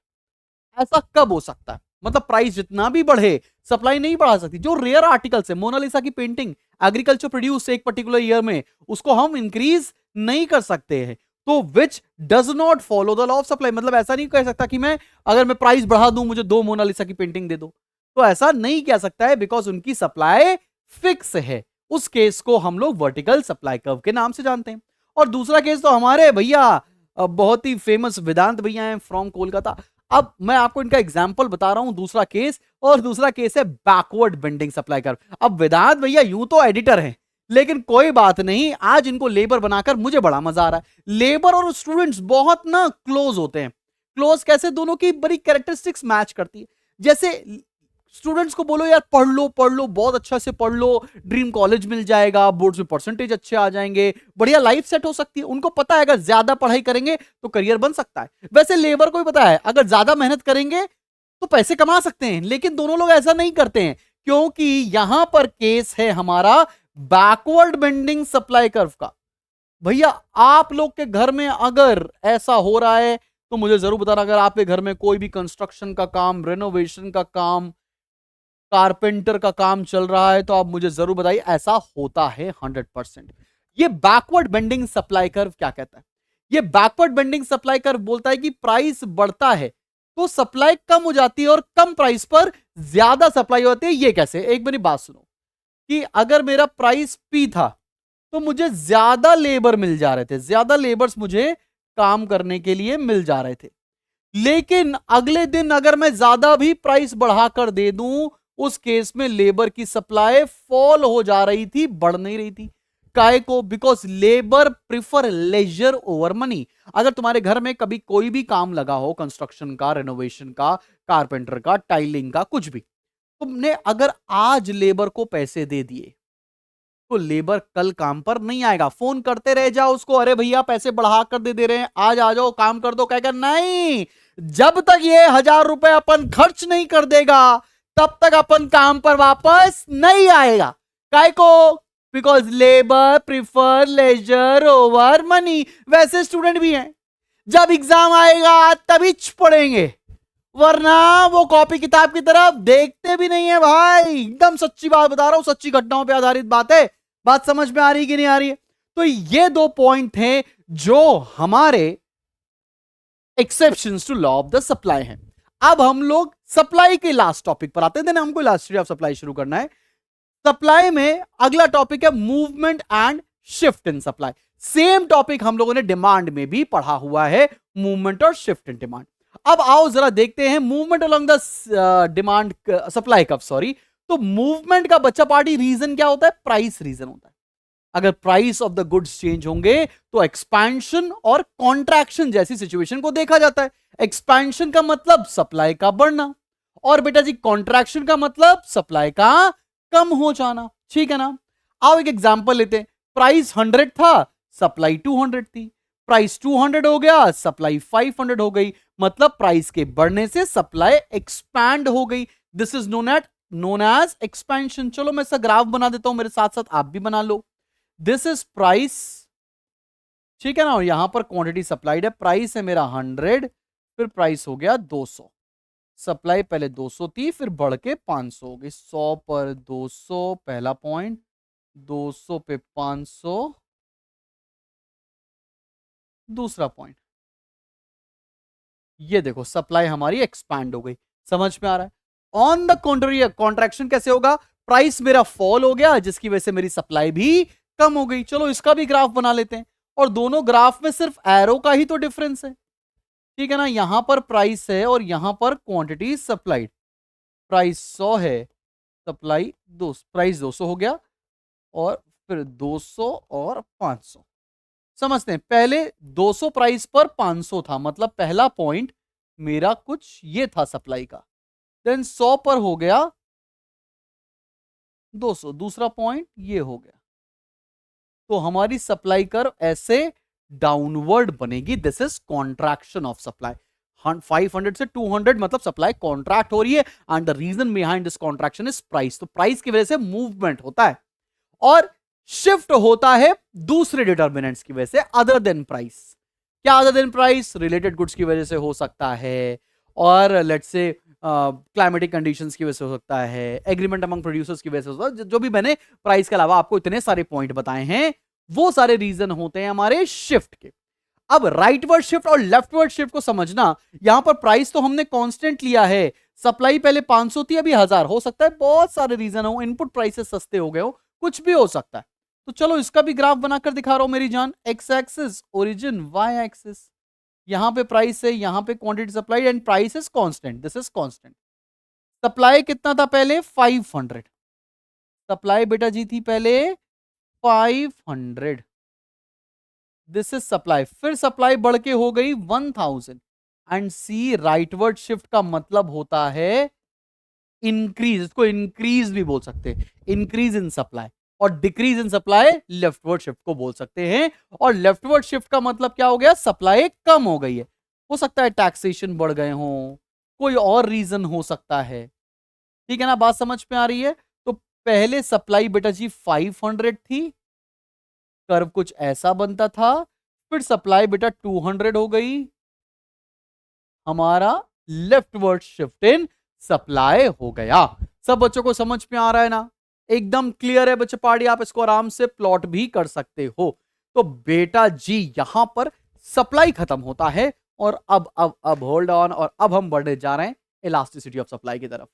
ऐसा कब हो सकता है, मतलब प्राइस जितना भी बढ़े सप्लाई नहीं बढ़ा सकती। जो रेयर आर्टिकल्स है, मोनालिसा की पेंटिंग एग्रीकल्चर प्रोड्यूस एक पर्टिकुलर ईयर में, उसको हम इंक्रीज नहीं कर सकते हैं। तो which does not follow the law of supply. मतलब ऐसा नहीं कह सकता कि मैं अगर मैं प्राइस बढ़ा दूं मुझे 2 मोनालिसा की पेंटिंग दे दो, तो ऐसा नहीं कह सकता है, बिकॉज उनकी सप्लाई फिक्स है। उस केस को हम लोग वर्टिकल सप्लाई कर्व के नाम से जानते हैं। और दूसरा केस तो हमारे भैया बहुत ही फेमस वेदांत भैया हैं फ्रॉम कोलकाता। अब मैं आपको इनका एग्जांपल बता रहा हूं, दूसरा केस, और दूसरा केस है बैकवर्ड बेंडिंग सप्लाई कर्व। अब वेदांत भैया यूं तो एडिटर हैं, लेकिन कोई बात नहीं, आज इनको लेबर बनाकर मुझे बड़ा मजा आ रहा है। लेबर और स्टूडेंट्स बहुत ना क्लोज होते हैं। क्लोज कैसे? दोनों की बड़ी कैरेक्टरिस्टिक्स मैच करती है। जैसे स्टूडेंट्स को बोलो यार पढ़ लो बहुत अच्छा से पढ़ लो, ड्रीम कॉलेज मिल जाएगा, बोर्ड्स में परसेंटेज अच्छे आ जाएंगे, बढ़िया लाइफ सेट हो सकती है। उनको पता है अगर ज्यादा पढ़ाई करेंगे तो करियर बन सकता है। वैसे लेबर को भी पता है अगर ज्यादा मेहनत करेंगे तो पैसे कमा सकते हैं, लेकिन दोनों लोग ऐसा नहीं करते हैं, क्योंकि यहां पर केस है हमारा बैकवर्ड बेंडिंग सप्लाई कर्व का। भैया आप लोग के घर में अगर ऐसा हो रहा है तो मुझे जरूर बताना। अगर आपके घर में कोई भी कंस्ट्रक्शन का काम, रेनोवेशन का काम, कारपेंटर का काम चल रहा है, तो आप मुझे जरूर बताइए। ऐसा होता है 100%। ये बैकवर्ड बेंडिंग सप्लाई कर्व क्या कहता है? ये बैकवर्ड बेंडिंग सप्लाई कर्व बोलता है कि प्राइस बढ़ता है तो सप्लाई कम हो जाती है, और कम प्राइस पर ज्यादा सप्लाई होती है। ये कैसे? एक मेरी बात सुनो, कि अगर मेरा प्राइस पी था तो मुझे ज्यादा लेबर मिल जा रहे थे, ज्यादा लेबर्स मुझे काम करने के लिए मिल जा रहे थे। लेकिन अगले दिन अगर मैं ज्यादा भी प्राइस बढ़ाकर दे दूं, उस केस में लेबर की सप्लाई फॉल हो जा रही थी, बढ़ नहीं रही थी। काहे को? Because labour prefer leisure over money. अगर तुम्हारे घर में कभी कोई भी काम लगा हो, कंस्ट्रक्शन का, रेनोवेशन का, कारपेंटर का, टाइलिंग का, कुछ भी, तुमने अगर आज लेबर को पैसे दे दिए तो लेबर कल काम पर नहीं आएगा। फोन करते रह जाओ उसको, अरे भैया पैसे बढ़ा कर दे रहे हैं, आज आ जाओ काम कर दो, कहेगा नहीं, जब तक ये 1000 रुपए अपन खर्च नहीं कर देगा तब तक अपन काम पर वापस नहीं आएगा। काय को? Because labour prefer leisure over money. वैसे स्टूडेंट भी हैं, जब एग्जाम आएगा तभी पढ़ेंगे, वरना वो कॉपी किताब की तरफ देखते भी नहीं है भाई। एकदम सच्ची बात बता रहा हूं, सच्ची घटनाओं पे आधारित बात है। बात समझ में आ रही कि नहीं आ रही है? तो ये 2 पॉइंट हैं जो हमारे exceptions to law of the supply हैं। अब हम लोग सप्लाई के लास्ट टॉपिक पर आते हैं। देन हमको लास्ट ऑफ सप्लाई शुरू करना है। सप्लाई में अगला टॉपिक है movement and shift in supply. Same topic हम लोगों ने डिमांड में भी पढ़ा हुआ है, मूवमेंट और शिफ्ट इन डिमांड। अब आओ जरा देखते हैं movement along the demand supply curve, sorry. तो मूवमेंट का बच्चा पार्टी रीजन क्या होता है? प्राइस रीजन होता है। अगर price of the goods change होंगे तो एक्सपेंशन और कॉन्ट्रैक्शन जैसी सिचुएशन को देखा जाता है। एक्सपेंशन का मतलब सप्लाई का बढ़ना, और बेटा जी कॉन्ट्रैक्शन का मतलब सप्लाई का कम हो जाना। ठीक है ना? आओ एक एग्जांपल लेते हैं। प्राइस 100 था, सप्लाई 200 थी। प्राइस 200 हो गया, सप्लाई 500 हो गई। मतलब प्राइस के बढ़ने से सप्लाई एक्सपैंड हो गई। This is known as expansion. चलो मैं इसका ग्राफ बना देता हूं, मेरे साथ साथ आप भी बना लो। दिस इज प्राइस, ठीक है ना? और यहां पर क्वांटिटी सप्लाइड है। प्राइस है मेरा 100, फिर प्राइस हो गया 200। सप्लाई पहले 200 थी, फिर बढ़ के 500 हो गई। 100 पर 200 पहला पॉइंट, 200 पे 500 दूसरा पॉइंट। ये देखो सप्लाई हमारी एक्सपैंड हो गई। समझ में आ रहा है? ऑन द कॉन्ट्ररी कॉन्ट्रैक्शन कैसे होगा? प्राइस मेरा फॉल हो गया, जिसकी वजह से मेरी सप्लाई भी कम हो गई। चलो इसका भी ग्राफ बना लेते हैं। और दोनों ग्राफ में सिर्फ एरो का ही तो डिफरेंस है, ठीक है ना? यहां पर प्राइस है और यहां पर क्वांटिटी सप्लाइड। प्राइस 100 है, सप्लाई 2, प्राइस 200 हो गया, और फिर 200 और 500। समझते हैं, पहले 200 प्राइस पर 500 था, मतलब पहला पॉइंट मेरा कुछ ये था सप्लाई का। देन 100 पर हो गया 200, दूसरा पॉइंट ये हो गया। तो हमारी सप्लाई कर्व ऐसे डाउनवर्ड बनेगी। This is contraction of supply. 500 से 200 मतलब सप्लाई कॉन्ट्रैक्ट हो रही है, and the reason behind this contraction is price. तो प्राइस की वजह से मूवमेंट होता है, और शिफ्ट होता है दूसरे डिटर्मिनेंट्स की वजह से अदर देन प्राइस। क्या other than price? Related goods की वजह से हो सकता है, और लेट्स से क्लाइमेटिक कंडीशंस की वजह से हो सकता है, एग्रीमेंट अमंग प्रोड्यूसर्स की वजह से हो सकता है। जो भी मैंने प्राइस के अलावा आपको इतने सारे पॉइंट बताए हैं, वो सारे रीजन होते हैं हमारे शिफ्ट के। अब राइटवर्ड शिफ्ट और लेफ्टवर्ड शिफ्ट को समझना, यहां पर प्राइस तो हमने कांस्टेंट लिया है, सप्लाई पहले 500 थी अभी 1000, हो सकता है बहुत सारे रीजन हो, इनपुट प्राइसेस सस्ते हो गए हो, कुछ भी हो सकता है। तो चलो इसका भी ग्राफ बनाकर दिखा रहा हूं मेरी जान। X axis origin, Y axis, यहां पे प्राइस है, यहां पे quantity supply and price is constant, this is constant. Supply कितना था पहले 500, सप्लाई बेटा जी थी पहले 500, दिस इज सप्लाई, फिर सप्लाई बढ़ के हो गई 1000 एंड सी राइटवर्ड शिफ्ट का मतलब होता है इंक्रीज, इसको इंक्रीज भी बोल सकते हैं, इंक्रीज इन सप्लाई, और decrease in supply leftward shift को बोल सकते हैं। और लेफ्टवर्ड शिफ्ट का मतलब क्या हो गया, सप्लाई कम हो गई है, हो सकता है टैक्सेशन बढ़ गए हो, कोई और रीजन हो सकता है, ठीक है ना, बात समझ में आ रही है। तो पहले सप्लाई बेटा जी 500 थी, कर्व कुछ ऐसा बनता था, फिर सप्लाई बेटा 200 हो गई, हमारा लेफ्टवर्ड शिफ्ट इन सप्लाई हो गया। सब बच्चों को समझ में आ रहा है ना, एकदम क्लियर है बच्चे पार्टी, आप इसको आराम से प्लॉट भी कर सकते हो। तो बेटा जी यहां पर सप्लाई खत्म होता है, और अब होल्ड ऑन, और अब हम बढ़ने जा रहे हैं इलास्टिसिटी ऑफ सप्लाई की तरफ।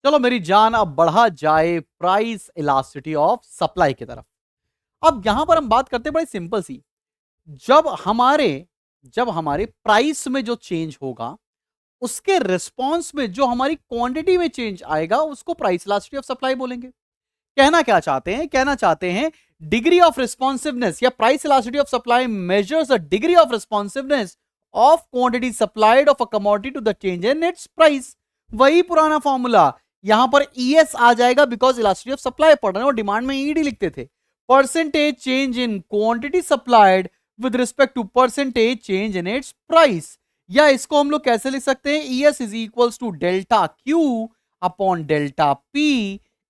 चलो मेरी जान अब बढ़ा जाए प्राइस इलास्टिसिटी ऑफ सप्लाई की तरफ। अब यहां पर हम बात करते हैं बड़ी सिंपल सी, जब हमारे जब हमारे प्राइस में जो चेंज होगा, उसके रिस्पॉन्स में जो हमारी क्वांटिटी में चेंज आएगा, उसको प्राइस इलास्टिसिटी ऑफ सप्लाई बोलेंगे। कहना क्या चाहते हैं, कहना चाहते हैं डिग्री ऑफ रिस्पॉन्सिवनेस या price elasticity of supply measures the degree of responsiveness of quantity supplied of a commodity to the change in its price. वही पुराना फॉर्मूला, यहां पर ईएस आ जाएगा बिकॉज इलास्टिसिटी ऑफ सप्लाई पढ़ रहे हैं, और डिमांड में ईडी लिखते थे, percentage change in quantity supplied with respect to percentage change in its price. या इसको हम लोग कैसे लिख सकते हैं, ES is equals to delta Q upon delta P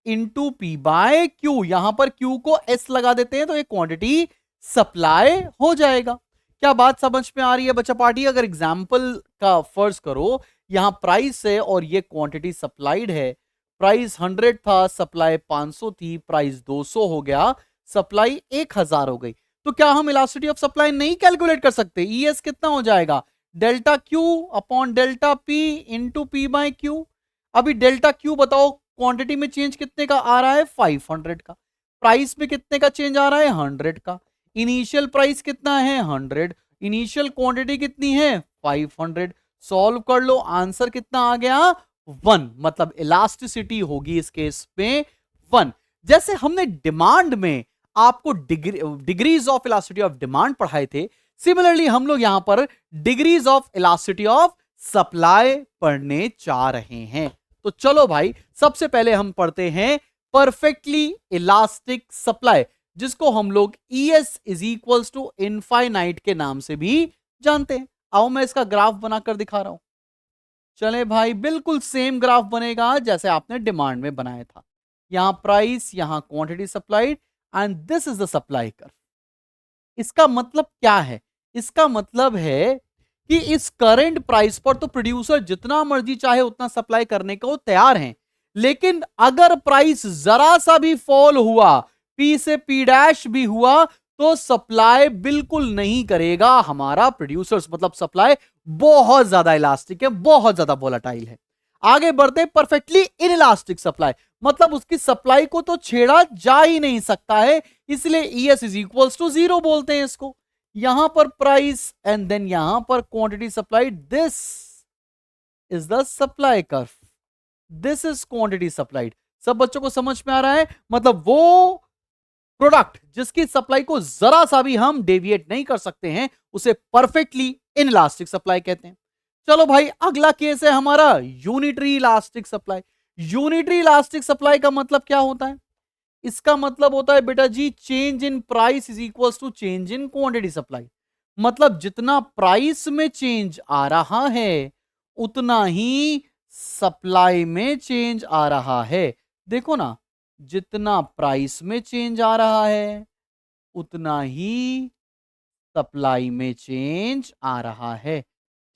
into P by Q। यहां पर Q को S लगा देते हैं तो ये क्वांटिटी सप्लाई हो जाएगा। क्या बात समझ में आ रही है बच्चा पार्टी? अगर एग्जाम्पल का फर्ज करो, यहां प्राइस है और ये क्वांटिटी सप्लाइड है, प्राइस 100 था, सप्लाई 500 थी, प्राइस 200 हो गया, सप्लाई 1000 हो गई, तो क्या हम इलास्टिसिटी ऑफ सप्लाई नहीं कैलकुलेट कर सकते? ES कितना हो जाएगा, delta Q upon delta P into P by Q। अभी डेल्टा Q बताओ, क्वांटिटी में चेंज कितने का आ रहा है, 500 का, प्राइस में कितने का चेंज आ रहा है, 100 का, इनिशियल प्राइस कितना है 100, इनिशियल क्वांटिटी कितनी है 500, सॉल्व कर लो, आंसर कितना आ गया 1, मतलब इलास्टिसिटी होगी इस केस में 1। जैसे हमने डिमांड में आपको degrees of elasticity of demand पढ़ाए थे, सिमिलरली हम लोग यहां पर degrees of elasticity of supply पढ़ने जा रहे हैं। तो चलो भाई, सबसे पहले हम पढ़ते हैं परफेक्टली इलास्टिक सप्लाई, जिसको हम लोग ES is equals to infinite के नाम से भी जानते हैं। आओ मैं इसका ग्राफ बनाकर दिखा रहा हूं। चले भाई, बिल्कुल सेम ग्राफ बनेगा जैसे आपने डिमांड में बनाया था, यहां प्राइस, यहां quantity supplied, and this is the supply curve. इसका मतलब क्या है? इसका मतलब है कि इस करंट प्राइस पर तो प्रोड्यूसर जितना मर्जी चाहे उतना सप्लाई करने को तैयार हैं, लेकिन अगर प्राइस जरा सा भी फॉल हुआ, P से P डैश भी हुआ, तो सप्लाई बिल्कुल नहीं करेगा हमारा प्रोड्यूसर्स, मतलब सप्लाई बहुत ज्यादा इलास्टिक है, बहुत ज्यादा वोलेटाइल है। आगे बढ़ते परफेक्टली इनइलास्टिक सप्लाई, मतलब उसकी सप्लाई को तो छेड़ा जा ही नहीं सकता है, इसलिए ES इज इक्वल्स टू 0 बोलते हैं इसको। यहां पर प्राइस एंड देन यहां पर quantity supply, this is the supply curve, this is quantity supplied. सब बच्चों को समझ में आ रहा है? मतलब वो प्रोडक्ट जिसकी सप्लाई को जरा सा भी हम डेविएट नहीं कर सकते हैं, उसे परफेक्टली इनइलास्टिक सप्लाई कहते हैं। चलो भाई, अगला केस है हमारा unitary elastic supply. Unitary elastic supply का मतलब क्या होता है? इसका मतलब होता है बेटा जी, change in price is equals to change in quantity supply. मतलब जितना प्राइस में चेंज आ रहा है, उतना ही सप्लाई में चेंज आ रहा है। देखो ना, जितना प्राइस में चेंज आ रहा है, उतना ही सप्लाई में चेंज आ रहा है,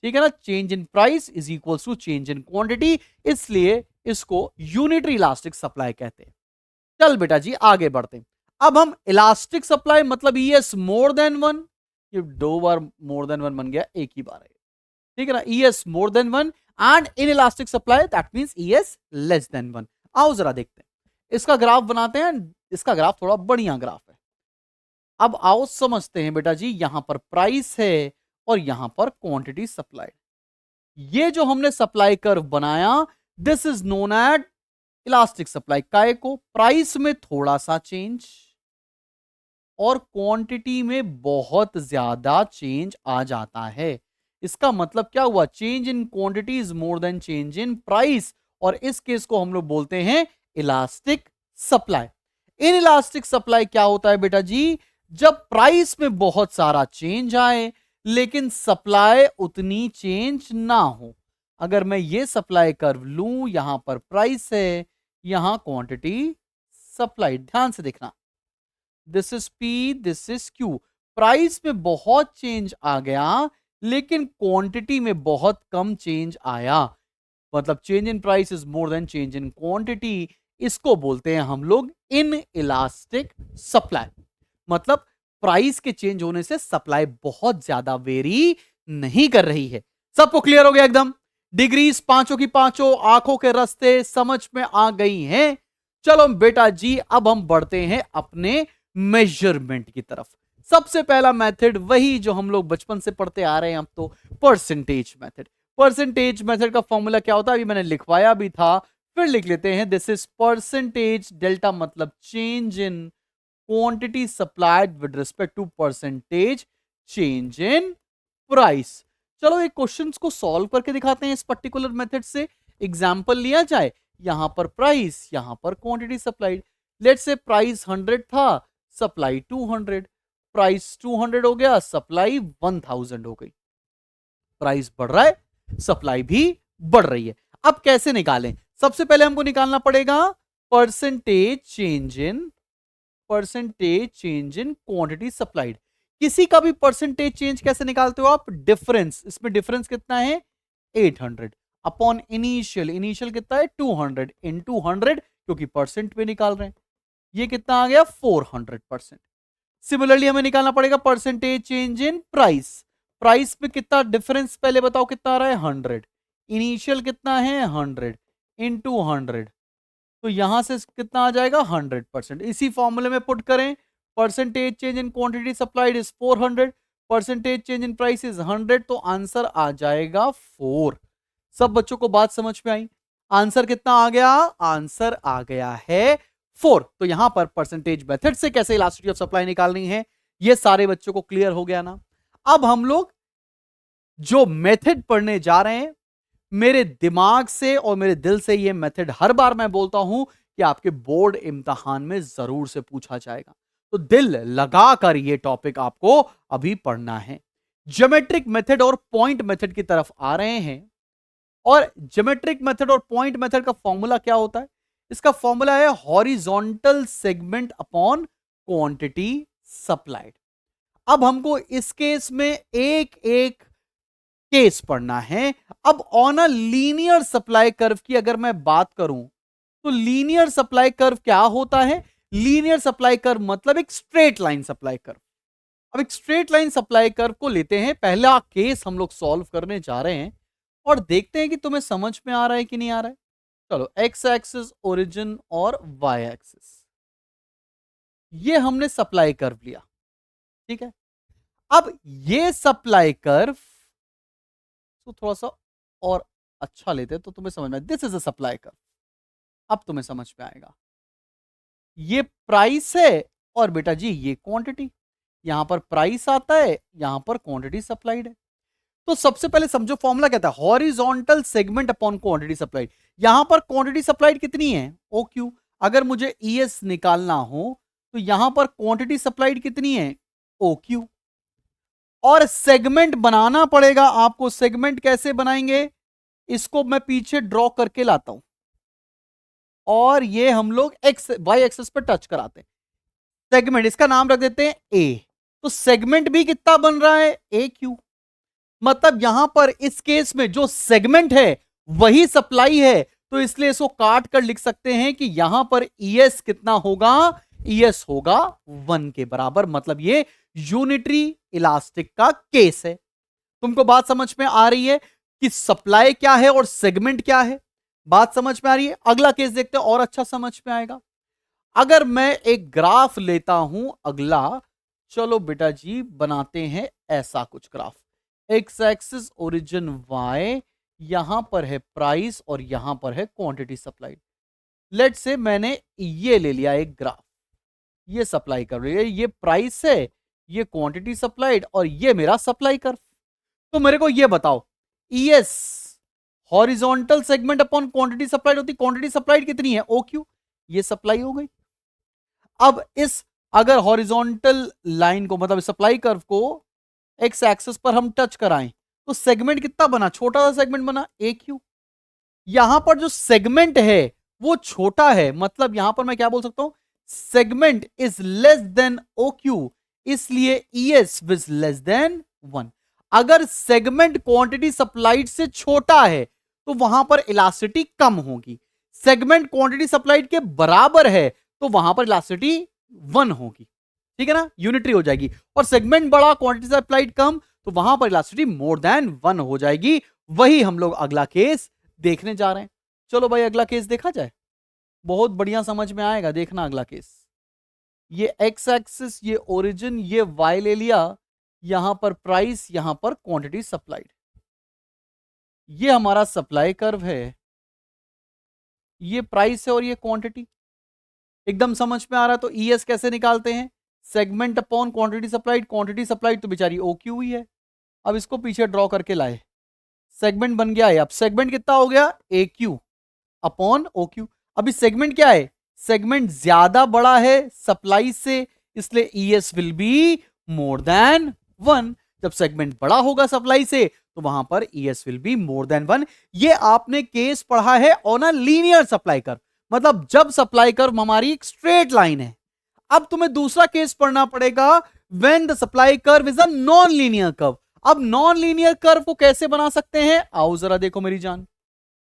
ठीक है ना। Change in price is equals to change in quantity, इसलिए इसको यूनिटरी इलास्टिक सप्लाई कहते हैं। चल बेटा जी, आगे बढ़ते हैं। अब हम इलास्टिक सप्लाई मतलब ES मोर देन 1, ये 2 बार मोर देन 1 बन गया, एक ही बार है, ठीक है ना। ES more than 1 and in elastic supply that means ES less than 1। आओ जरा देखते हैं, इसका ग्राफ बनाते हैं। इसका ग्राफ थोड़ा बढ़िया ग्राफ है। अब आओ समझते हैं बेटा जी, यहां पर प्राइस है और यहां पर क्वांटिटी सप्लाई। ये जो हमने सप्लाई कर्व बनाया, this is known at elastic supply. काय को प्राइस में थोड़ा सा चेंज और क्वांटिटी में बहुत ज्यादा चेंज आ जाता है। इसका मतलब क्या हुआ, change in quantity is more than change in price, और इस केस को हम लोग बोलते हैं elastic supply. In elastic supply क्या होता है बेटा जी, जब प्राइस में बहुत सारा चेंज आए लेकिन सप्लाई उतनी चेंज ना हो। अगर मैं ये सप्लाई कर्व लूं, यहां पर प्राइस है, यहां क्वांटिटी सप्लाई, ध्यान से देखना, this is P, this is Q। Price में बहुत चेंज आ गया लेकिन क्वांटिटी में बहुत कम चेंज आया, मतलब change in price is more than change in quantity. इसको बोलते हैं हम लोग इन इलास्टिक सप्लाई। मतलब प्राइस के चेंज होने से सप्लाई बहुत ज्यादा वेरी नहीं कर रही है। सबको क्लियर हो गया एकदम? डिग्रीज पांचों की पांचों आंखों के रास्ते समझ में आ गई हैं। चलो बेटा जी, अब हम बढ़ते हैं अपने मेजरमेंट की तरफ। सबसे पहला मेथड वही जो हम लोग बचपन से पढ़ते आ रहे हैं, अब तो परसेंटेज मेथड। परसेंटेज मेथड का फॉर्मूला क्या होता है, अभी मैंने लिखवाया भी था, फिर लिख लेते हैं। दिस इज परसेंटेज, डेल्टा मतलब change in quantity supplied with respect to percentage change in price. चलो एक क्वेश्चन को सॉल्व करके दिखाते हैं इस पर्टिकुलर मेथड से। एग्जांपल लिया जाए, यहां पर प्राइस, यहां पर quantity supplied. Let's say price 100 था, सप्लाई 200, प्राइस 200 हो गया, सप्लाई 1000 हो गई। प्राइस बढ़ रहा है, सप्लाई भी बढ़ रही है। अब कैसे निकालें? सबसे पहले हमको निकालना पड़ेगा percentage change in quantity supplied. किसी का भी परसेंटेज चेंज कैसे निकालते हो आप? डिफरेंस, इसमें डिफरेंस कितना है 800 अपॉन इनिशियल, इनिशियल कितना है 200 इन 200, क्योंकि परसेंट पे निकाल रहे हैं, ये कितना आ गया 400%। सिमिलरली हमें निकालना पड़ेगा percentage change in price. Price में कितना डिफरेंस पहले बताओ कितना आ रहा है 100, इनिशियल कितना है 100 इन 200, तो यहां से कितना आ जाएगा 100%। इसी फॉर्मूले में पुट करें, percentage change in quantity supplied is 400, percentage change in price is 100, तो आंसर आ जाएगा 4। सब बच्चों को बात समझ में आई? आंसर कितना आ गया? आंसर आ गया है 4। तो यहां पर परसेंटेज मेथड से कैसे इलास्टिसिटी ऑफ सप्लाई निकालनी है, ये सारे बच्चों को क्लियर हो गया ना। अब हम लोग जो मेथड पढ़ने जा रहे हैं, मेरे दिमाग से और मेरे दिल से ये मेथड हर बार मैं बोलता हूं कि आपके बोर्ड इम्तिहान में जरूर से पूछा जाएगा, तो दिल लगाकर ये टॉपिक आपको अभी पढ़ना है। ज्योमेट्रिक मेथड और पॉइंट मेथड की तरफ आ रहे हैं। और ज्योमेट्रिक मेथड और पॉइंट मेथड का फॉर्मूला क्या होता है? इसका फॉर्मूला है horizontal segment upon quantity supplied. अब हमको इस केस में एक एक केस पढ़ना है। अब on a linear supply curve की अगर मैं बात करूं, तो लीनियर सप्लाई कर्व क्या होता है? लीनियर सप्लाई कर्व मतलब एक स्ट्रेट लाइन सप्लाई कर्व। अब एक स्ट्रेट लाइन सप्लाई कर्व को लेते हैं, पहला केस हम लोग सॉल्व करने जा रहे हैं और देखते हैं कि तुम्हें समझ में आ रहा है कि नहीं आ रहा है। चलो, एक्स एक्सिस ओरिजिन और वाई एक्सिस, ये हमने सप्लाई कर्व लिया, ठीक है। अब ये सप्लाई कर्व तो थोड़ा सा और अच्छा लेते हैं तो तुम्हें समझ में, this is a supply curve. अब तुम्हें समझ में आएगा, ये प्राइस है और बेटा जी ये क्वांटिटी, यहां पर प्राइस आता है, यहां पर क्वांटिटी सप्लाइड है। तो सबसे पहले समझो फॉर्मूला क्या था, horizontal segment upon quantity supplied. यहां पर क्वांटिटी सप्लाइड कितनी है? O Q. अगर मुझे ES निकालना हो तो यहां पर क्वांटिटी सप्लाइड कितनी है? O Q. और सेगमेंट बनाना पड़ेगा आपको। सेगमेंट कैसे बनाएंगे, इसको मैं पीछे ड्रॉ करके लाता हूं और ये हम लोग एक्स वाई एक्सिस पर टच कराते हैं। सेगमेंट, इसका नाम रख देते हैं ए। तो सेगमेंट भी कितना बन रहा है? ए क्यू। मतलब यहां पर इस केस में जो सेगमेंट है वही सप्लाई है, तो इसलिए इसको काट कर लिख सकते हैं कि यहां पर ES कितना होगा? ES होगा 1 के बराबर। मतलब ये यूनिटरी इलास्टिक का केस है। तुमको बात समझ में आ रही है कि सप्लाई क्या है और सेगमेंट क्या है? बात समझ में आ रही है? अगला केस देखते हैं और अच्छा समझ में आएगा। अगर मैं एक ग्राफ लेता हूं अगला, चलो बेटा जी बनाते हैं ऐसा कुछ graph. X axis origin y, यहां पर है प्राइस और यहां पर है क्वांटिटी सप्लाई। लेट से मैंने ये ले लिया एक ग्राफ, ये सप्लाई कर रही है, ये प्राइस है, ये क्वांटिटी सप्लाइड और ये मेरा सप्लाई कर्व। तो मेरे को ये बताओ, ES horizontal segment upon quantity supplied होती। क्वांटिटी सप्लाइड कितनी है? OQ। ये सप्लाई हो गई। अब इस अगर हॉरिजॉन्टल लाइन को, मतलब सप्लाई कर्व को एक्स एक्सिस पर हम टच कराएं तो सेगमेंट कितना बना? छोटा सा सेगमेंट बना, AQ। यहां पर जो सेगमेंट है वो छोटा है, मतलब यहां पर मैं क्या बोल सकता हूं? Segment is less than OQ, इसलिए ES इज लेस देन 1। अगर सेगमेंट क्वांटिटी सप्लाइड से छोटा है तो वहां पर इलास्टिसिटी कम होगी। सेगमेंट क्वांटिटी सप्लाइड के बराबर है तो वहां पर इलास्टिसिटी 1 होगी। ठीक है ना, यूनिटरी हो जाएगी। और सेगमेंट बड़ा, क्वांटिटी सप्लाइड कम, तो वहां पर इलास्टिसिटी मोर देन 1 हो जाएगी। वही हम लोग अगला केस देखने जा रहे हैं। चलो भाई अगला केस देखा जाए, बहुत बढ़िया समझ में आएगा। देखना अगला केस, ये एक्स एक्सिस, ये ओरिजिन, ये वाई ले लिया, यहां पर प्राइस, यहां पर क्वांटिटी सप्लाइड। ये हमारा सप्लाई कर्व है, ये प्राइस है और ये क्वांटिटी। एकदम समझ में आ रहा है? तो ES कैसे निकालते हैं? Segment upon quantity supplied. Quantity supplied तो बेचारी OQ ही है। अब इसको पीछे ड्रॉ करके लाए, सेगमेंट बन गया है। अब सेगमेंट कितना हो गया? AQ upon OQ। अभी सेगमेंट क्या है? सेगमेंट ज्यादा बड़ा है सप्लाई से, इसलिए ES will be more than 1। जब सेगमेंट बड़ा होगा सप्लाई से तो वहां पर ES will be more than 1। ये आपने केस पढ़ा है on a linear supply curve, मतलब जब सप्लाई कर्व हमारी एक स्ट्रेट लाइन है। अब तुम्हें दूसरा केस पढ़ना पड़ेगा, when the supply curve is a non linear curve. अब नॉन लीनियर कर्व को कैसे बना सकते हैं? आओ जरा देखो मेरी जान।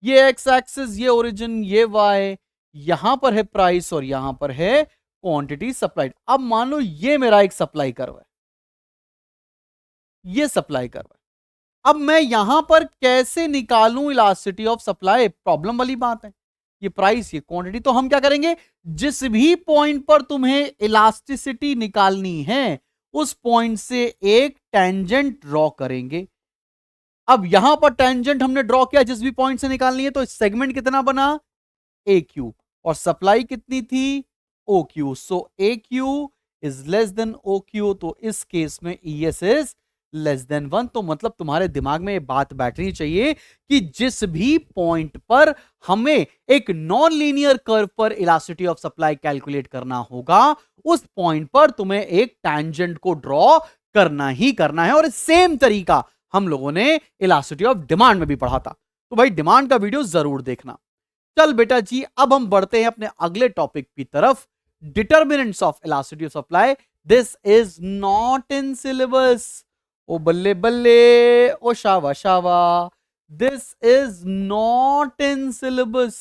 ये एक्स एक्सिस, ये ओरिजिन, ये वाई, यहां पर है प्राइस और यहां पर है क्वांटिटी सप्लाइड। अब मान लो ये मेरा एक सप्लाई कर्व है, ये सप्लाई कर्व है। अब मैं यहां पर कैसे निकालूं इलास्टिसिटी ऑफ सप्लाई? प्रॉब्लम वाली बात है। ये प्राइस, ये क्वांटिटी, तो हम क्या करेंगे? जिस भी पॉइंट पर तुम्हें इलास्टिसिटी निकालनी है उस पॉइंट से एक टेंजेंट ड्रॉ करेंगे। अब यहां पर टेंजेंट हमने ड्रॉ किया, जिस भी पॉइंट से निकालनी है, तो सेगमेंट कितना बना? AQ। और सप्लाई कितनी थी? OQ। So AQ is less than OQ, तो इस केस में ES इज लेस देन 1। तो मतलब तुम्हारे दिमाग में ये बात बैठनी चाहिए कि जिस भी पॉइंट पर हमें एक नॉन लीनियर कर्व पर इलास्टिसिटी ऑफ सप्लाई कैलकुलेट करना होगा, उस पॉइंट पर तुम्हें एक टैंजेंट को ड्रॉ करना ही करना है। और सेम तरीका हम लोगों ने इलास्टिसिटी ऑफ डिमांड में भी पढ़ा था। तो भाई डिमांड का वीडियो जरूर देखना। चल बेटा जी, अब हम बढ़ते हैं अपने अगले टॉपिक की तरफ, determinants of elasticity of supply. This is not in syllabus. ओ बल्ले बल्ले, ओ शावा शावा, this is not in syllabus.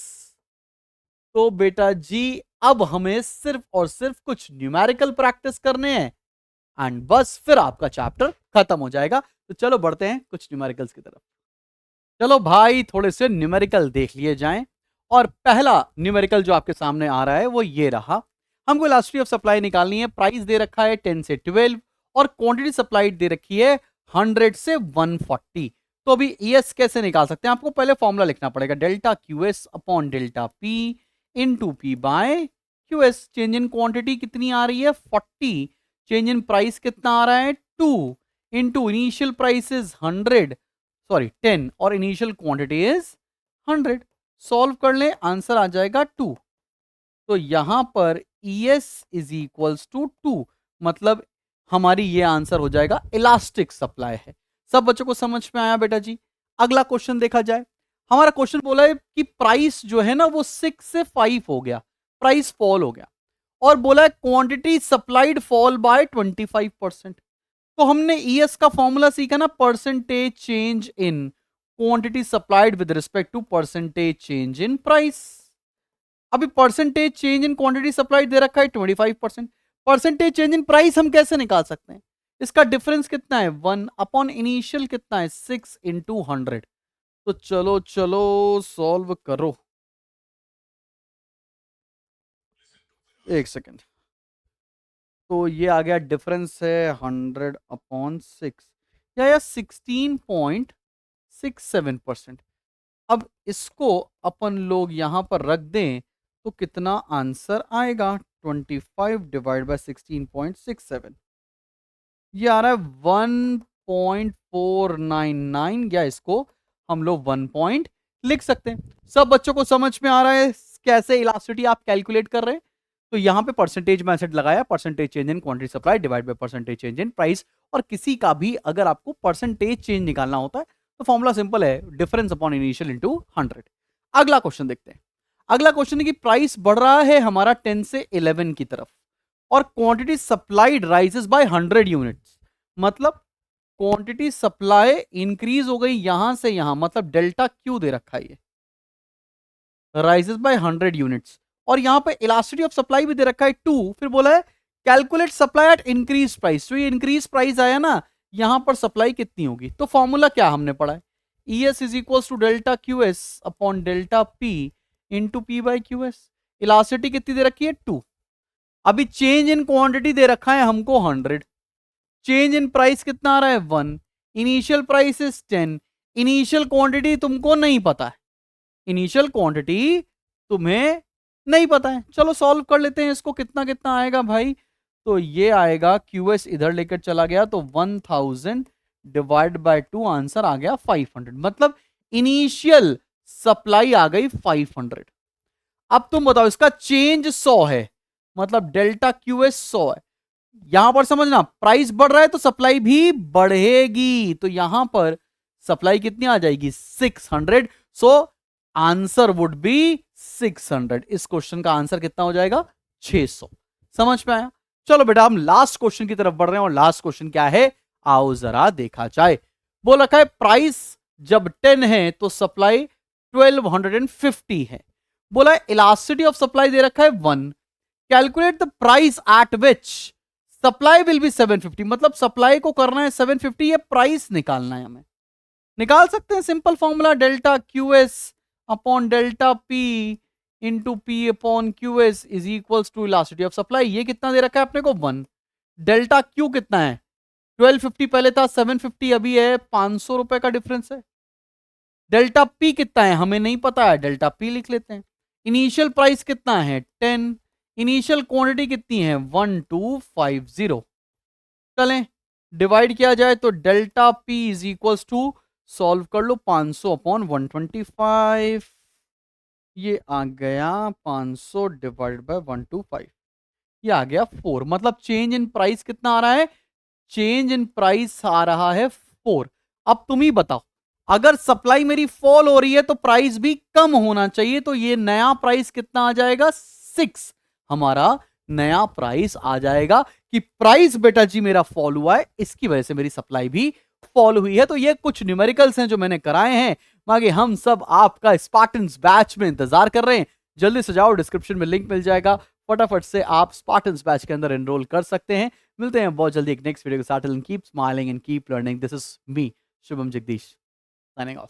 तो बेटा जी अब हमें सिर्फ और सिर्फ कुछ न्यूमेरिकल प्रैक्टिस करने हैं एंड बस फिर आपका चैप्टर खत्म हो जाएगा। तो चलो बढ़ते हैं कुछ न्यूमेरिकल्स की तरफ। चलो भाई थोड़े से न्यूमेरिकल देख लिए जाएं। और पहला न्यूमेरिकल जो आपके सामने आ रहा है वो ये रहा। हमको इलास्टिसिटी ऑफ सप्लाई निकालनी है। प्राइस दे रखा है 10 से 12 और क्वांटिटी सप्लाइड दे रखी है 100 से 140। तो अभी ES कैसे निकाल सकते हैं? आपको पहले फॉर्मूला लिखना पड़ेगा, delta QS upon delta P into P by QS। Change in quantity कितनी आ रही है? 40। चेंज इन प्राइस कितना आ रहा है? 2 इंटू इनिशियल प्राइस इज 10 और इनिशियल क्वांटिटी इज 100। सॉल्व कर ले, आंसर आ जाएगा 2। तो यहां पर ES इज इक्वल्स टू 2, मतलब हमारी ये आंसर हो जाएगा इलास्टिक सप्लाई है। सब बच्चों को समझ में आया बेटा जी? अगला क्वेश्चन देखा जाए। हमारा क्वेश्चन बोला है कि प्राइस जो है ना वो 6 से 5 हो गया, प्राइस फॉल हो गया, और बोला है क्वांटिटी सप्लाइड फॉल बाय 25%। तो हमने ES का फॉर्मूला सीखा ना, percentage change in quantity supplied with respect to percentage change in price. अभी percentage change in quantity supplied दे रखा है 25%। परसेंटेज चेंज इन प्राइस हम कैसे निकाल सकते हैं? इसका डिफरेंस कितना है? 1 अपॉन इनिशियल कितना है? 6 इंटू 100। तो चलो चलो सॉल्व करो, एक सेकेंड। तो ये आ गया, डिफरेंस है 100 अपॉन 6 या 16.67%। अब इसको अपन लोग यहां पर रख दें तो कितना आंसर आएगा? 25 डिवाइड बाय 16.67, ये आ रहा है 1.499, या इसको हम लोग 1 पॉइंट लिख सकते हैं। सब बच्चों को समझ में आ रहा है कैसे इलास्टिसिटी आप कैलकुलेट कर रहे हैं? तो यहाँ पे परसेंटेज मेथड लगाया, percentage change in quantity supply divide by percentage change in price. और किसी का भी अगर आपको परसेंटेज चेंज निकालना होता है तो फॉर्मूला सिंपल है, डिफरेंस अपॉन इनिशियल इनटू 100। अगला क्वेश्चन देखते हैं। अगला क्वेश्चन है कि प्राइस बढ़ रहा है हमारा 10 से 11 की तरफ और quantity supplied rises by 100 units. मतलब क्वांटिटी सप्लाई इंक्रीज हो गई यहां से यहां, मतलब डेल्टा क्यू दे रखा है, ये राइजेस बाय 100 यूनिट्स। और यहां पे इलास्टिसिटी ऑफ सप्लाई भी दे रखा है 2। फिर बोला है calculate supply at increase price. तो ये इंक्रीज प्राइस आया ना, यहां पर सप्लाई कितनी होगी? तो फॉर्मूला क्या हमने पढ़ा है? ES is equal to delta Q S upon delta P into P by Q S. Elasticity कितनी दे रखी है? 2। अभी चेंज इन क्वांटिटी दे रखा है हमको 100, चेंज इन प्राइस कितना आ रहा है? 1। Initial price is 10। Initial quantity तुमको नहीं पता है, इनिशियल क्वांटिटी तुम्हें नहीं पता है। चलो सॉल्व कर लेते हैं इसको, कितना कितना आएगा भाई? तो ये आएगा, QS इधर लेकर चला गया तो 1000 डिवाइड बाय 2, आंसर आ गया 500। मतलब इनिशियल सप्लाई आ गई 500। अब तुम बताओ, इसका चेंज 100 है, मतलब डेल्टा QS 100 है। यहां पर समझना, प्राइस बढ़ रहा है तो सप्लाई भी बढ़ेगी, तो यहां पर सप्लाई कितनी आ जाएगी? 600। So answer would be 600। इस क्वेश्चन का आंसर कितना हो जाएगा? 600। समझ में आया? चलो बेटा हम लास्ट क्वेश्चन की तरफ बढ़ रहे हैं, और लास्ट क्वेश्चन क्या है आओ जरा देखा जाए। बोल रखा है प्राइस जब 10 है तो सप्लाई 1250 है। बोला इलास्टिसिटी ऑफ सप्लाई दे रखा है 1। Calculate the price at which supply will be 750। मतलब सप्लाई को करना है 750, ये प्राइस निकालना है हमें। निकाल सकते हैं, simple formula delta Q S upon delta P into P upon Q S is equals to elasticity of supply. ये कितना दे रखा है अपने को? 1। डेल्टा क्यू कितना है? 1250 पहले था, 750 अभी है, 500 रुपए का डिफरेंस है। डेल्टा पी कितना है हमें नहीं पता है, डेल्टा पी लिख लेते हैं। इनिशियल प्राइस कितना है? 10। इनिशियल क्वांटिटी कितनी है? 1250। चलें डिवाइड किया जाए तो delta P is equals to, solve कर लो, 500 अपॉन 125। ये आ गया 500 डिवाइड बाय 125, ये आ गया 4। मतलब चेंज इन प्राइस कितना आ रहा है? चेंज इन प्राइस आ रहा है 4। अब तुम ही बताओ, अगर सप्लाई मेरी फॉल हो रही है तो प्राइस भी कम होना चाहिए, तो ये नया प्राइस कितना आ जाएगा? 6। हमारा नया प्राइस आ जाएगा कि प्राइस बेटा जी मेरा फॉल हुआ है, इसकी वजह से मेरी सप्लाई भी फॉल हुई है। तो ये कुछ न्यूमेरिकल्स हैं जो मैंने कराए हैं, बाकी हम सब आपका स्पार्टन्स बैच में इंतजार कर रहे हैं। जल्दी से जाओ, डिस्क्रिप्शन में लिंक मिल जाएगा, फटाफट से आप स्पार्टन्स बैच के अंदर एनरोल कर सकते हैं। मिलते हैं बहुत जल्दी एक नेक्स्ट वीडियो के साथ। Keep smiling and keep learning. This is me Shubham Jagdish, signing off.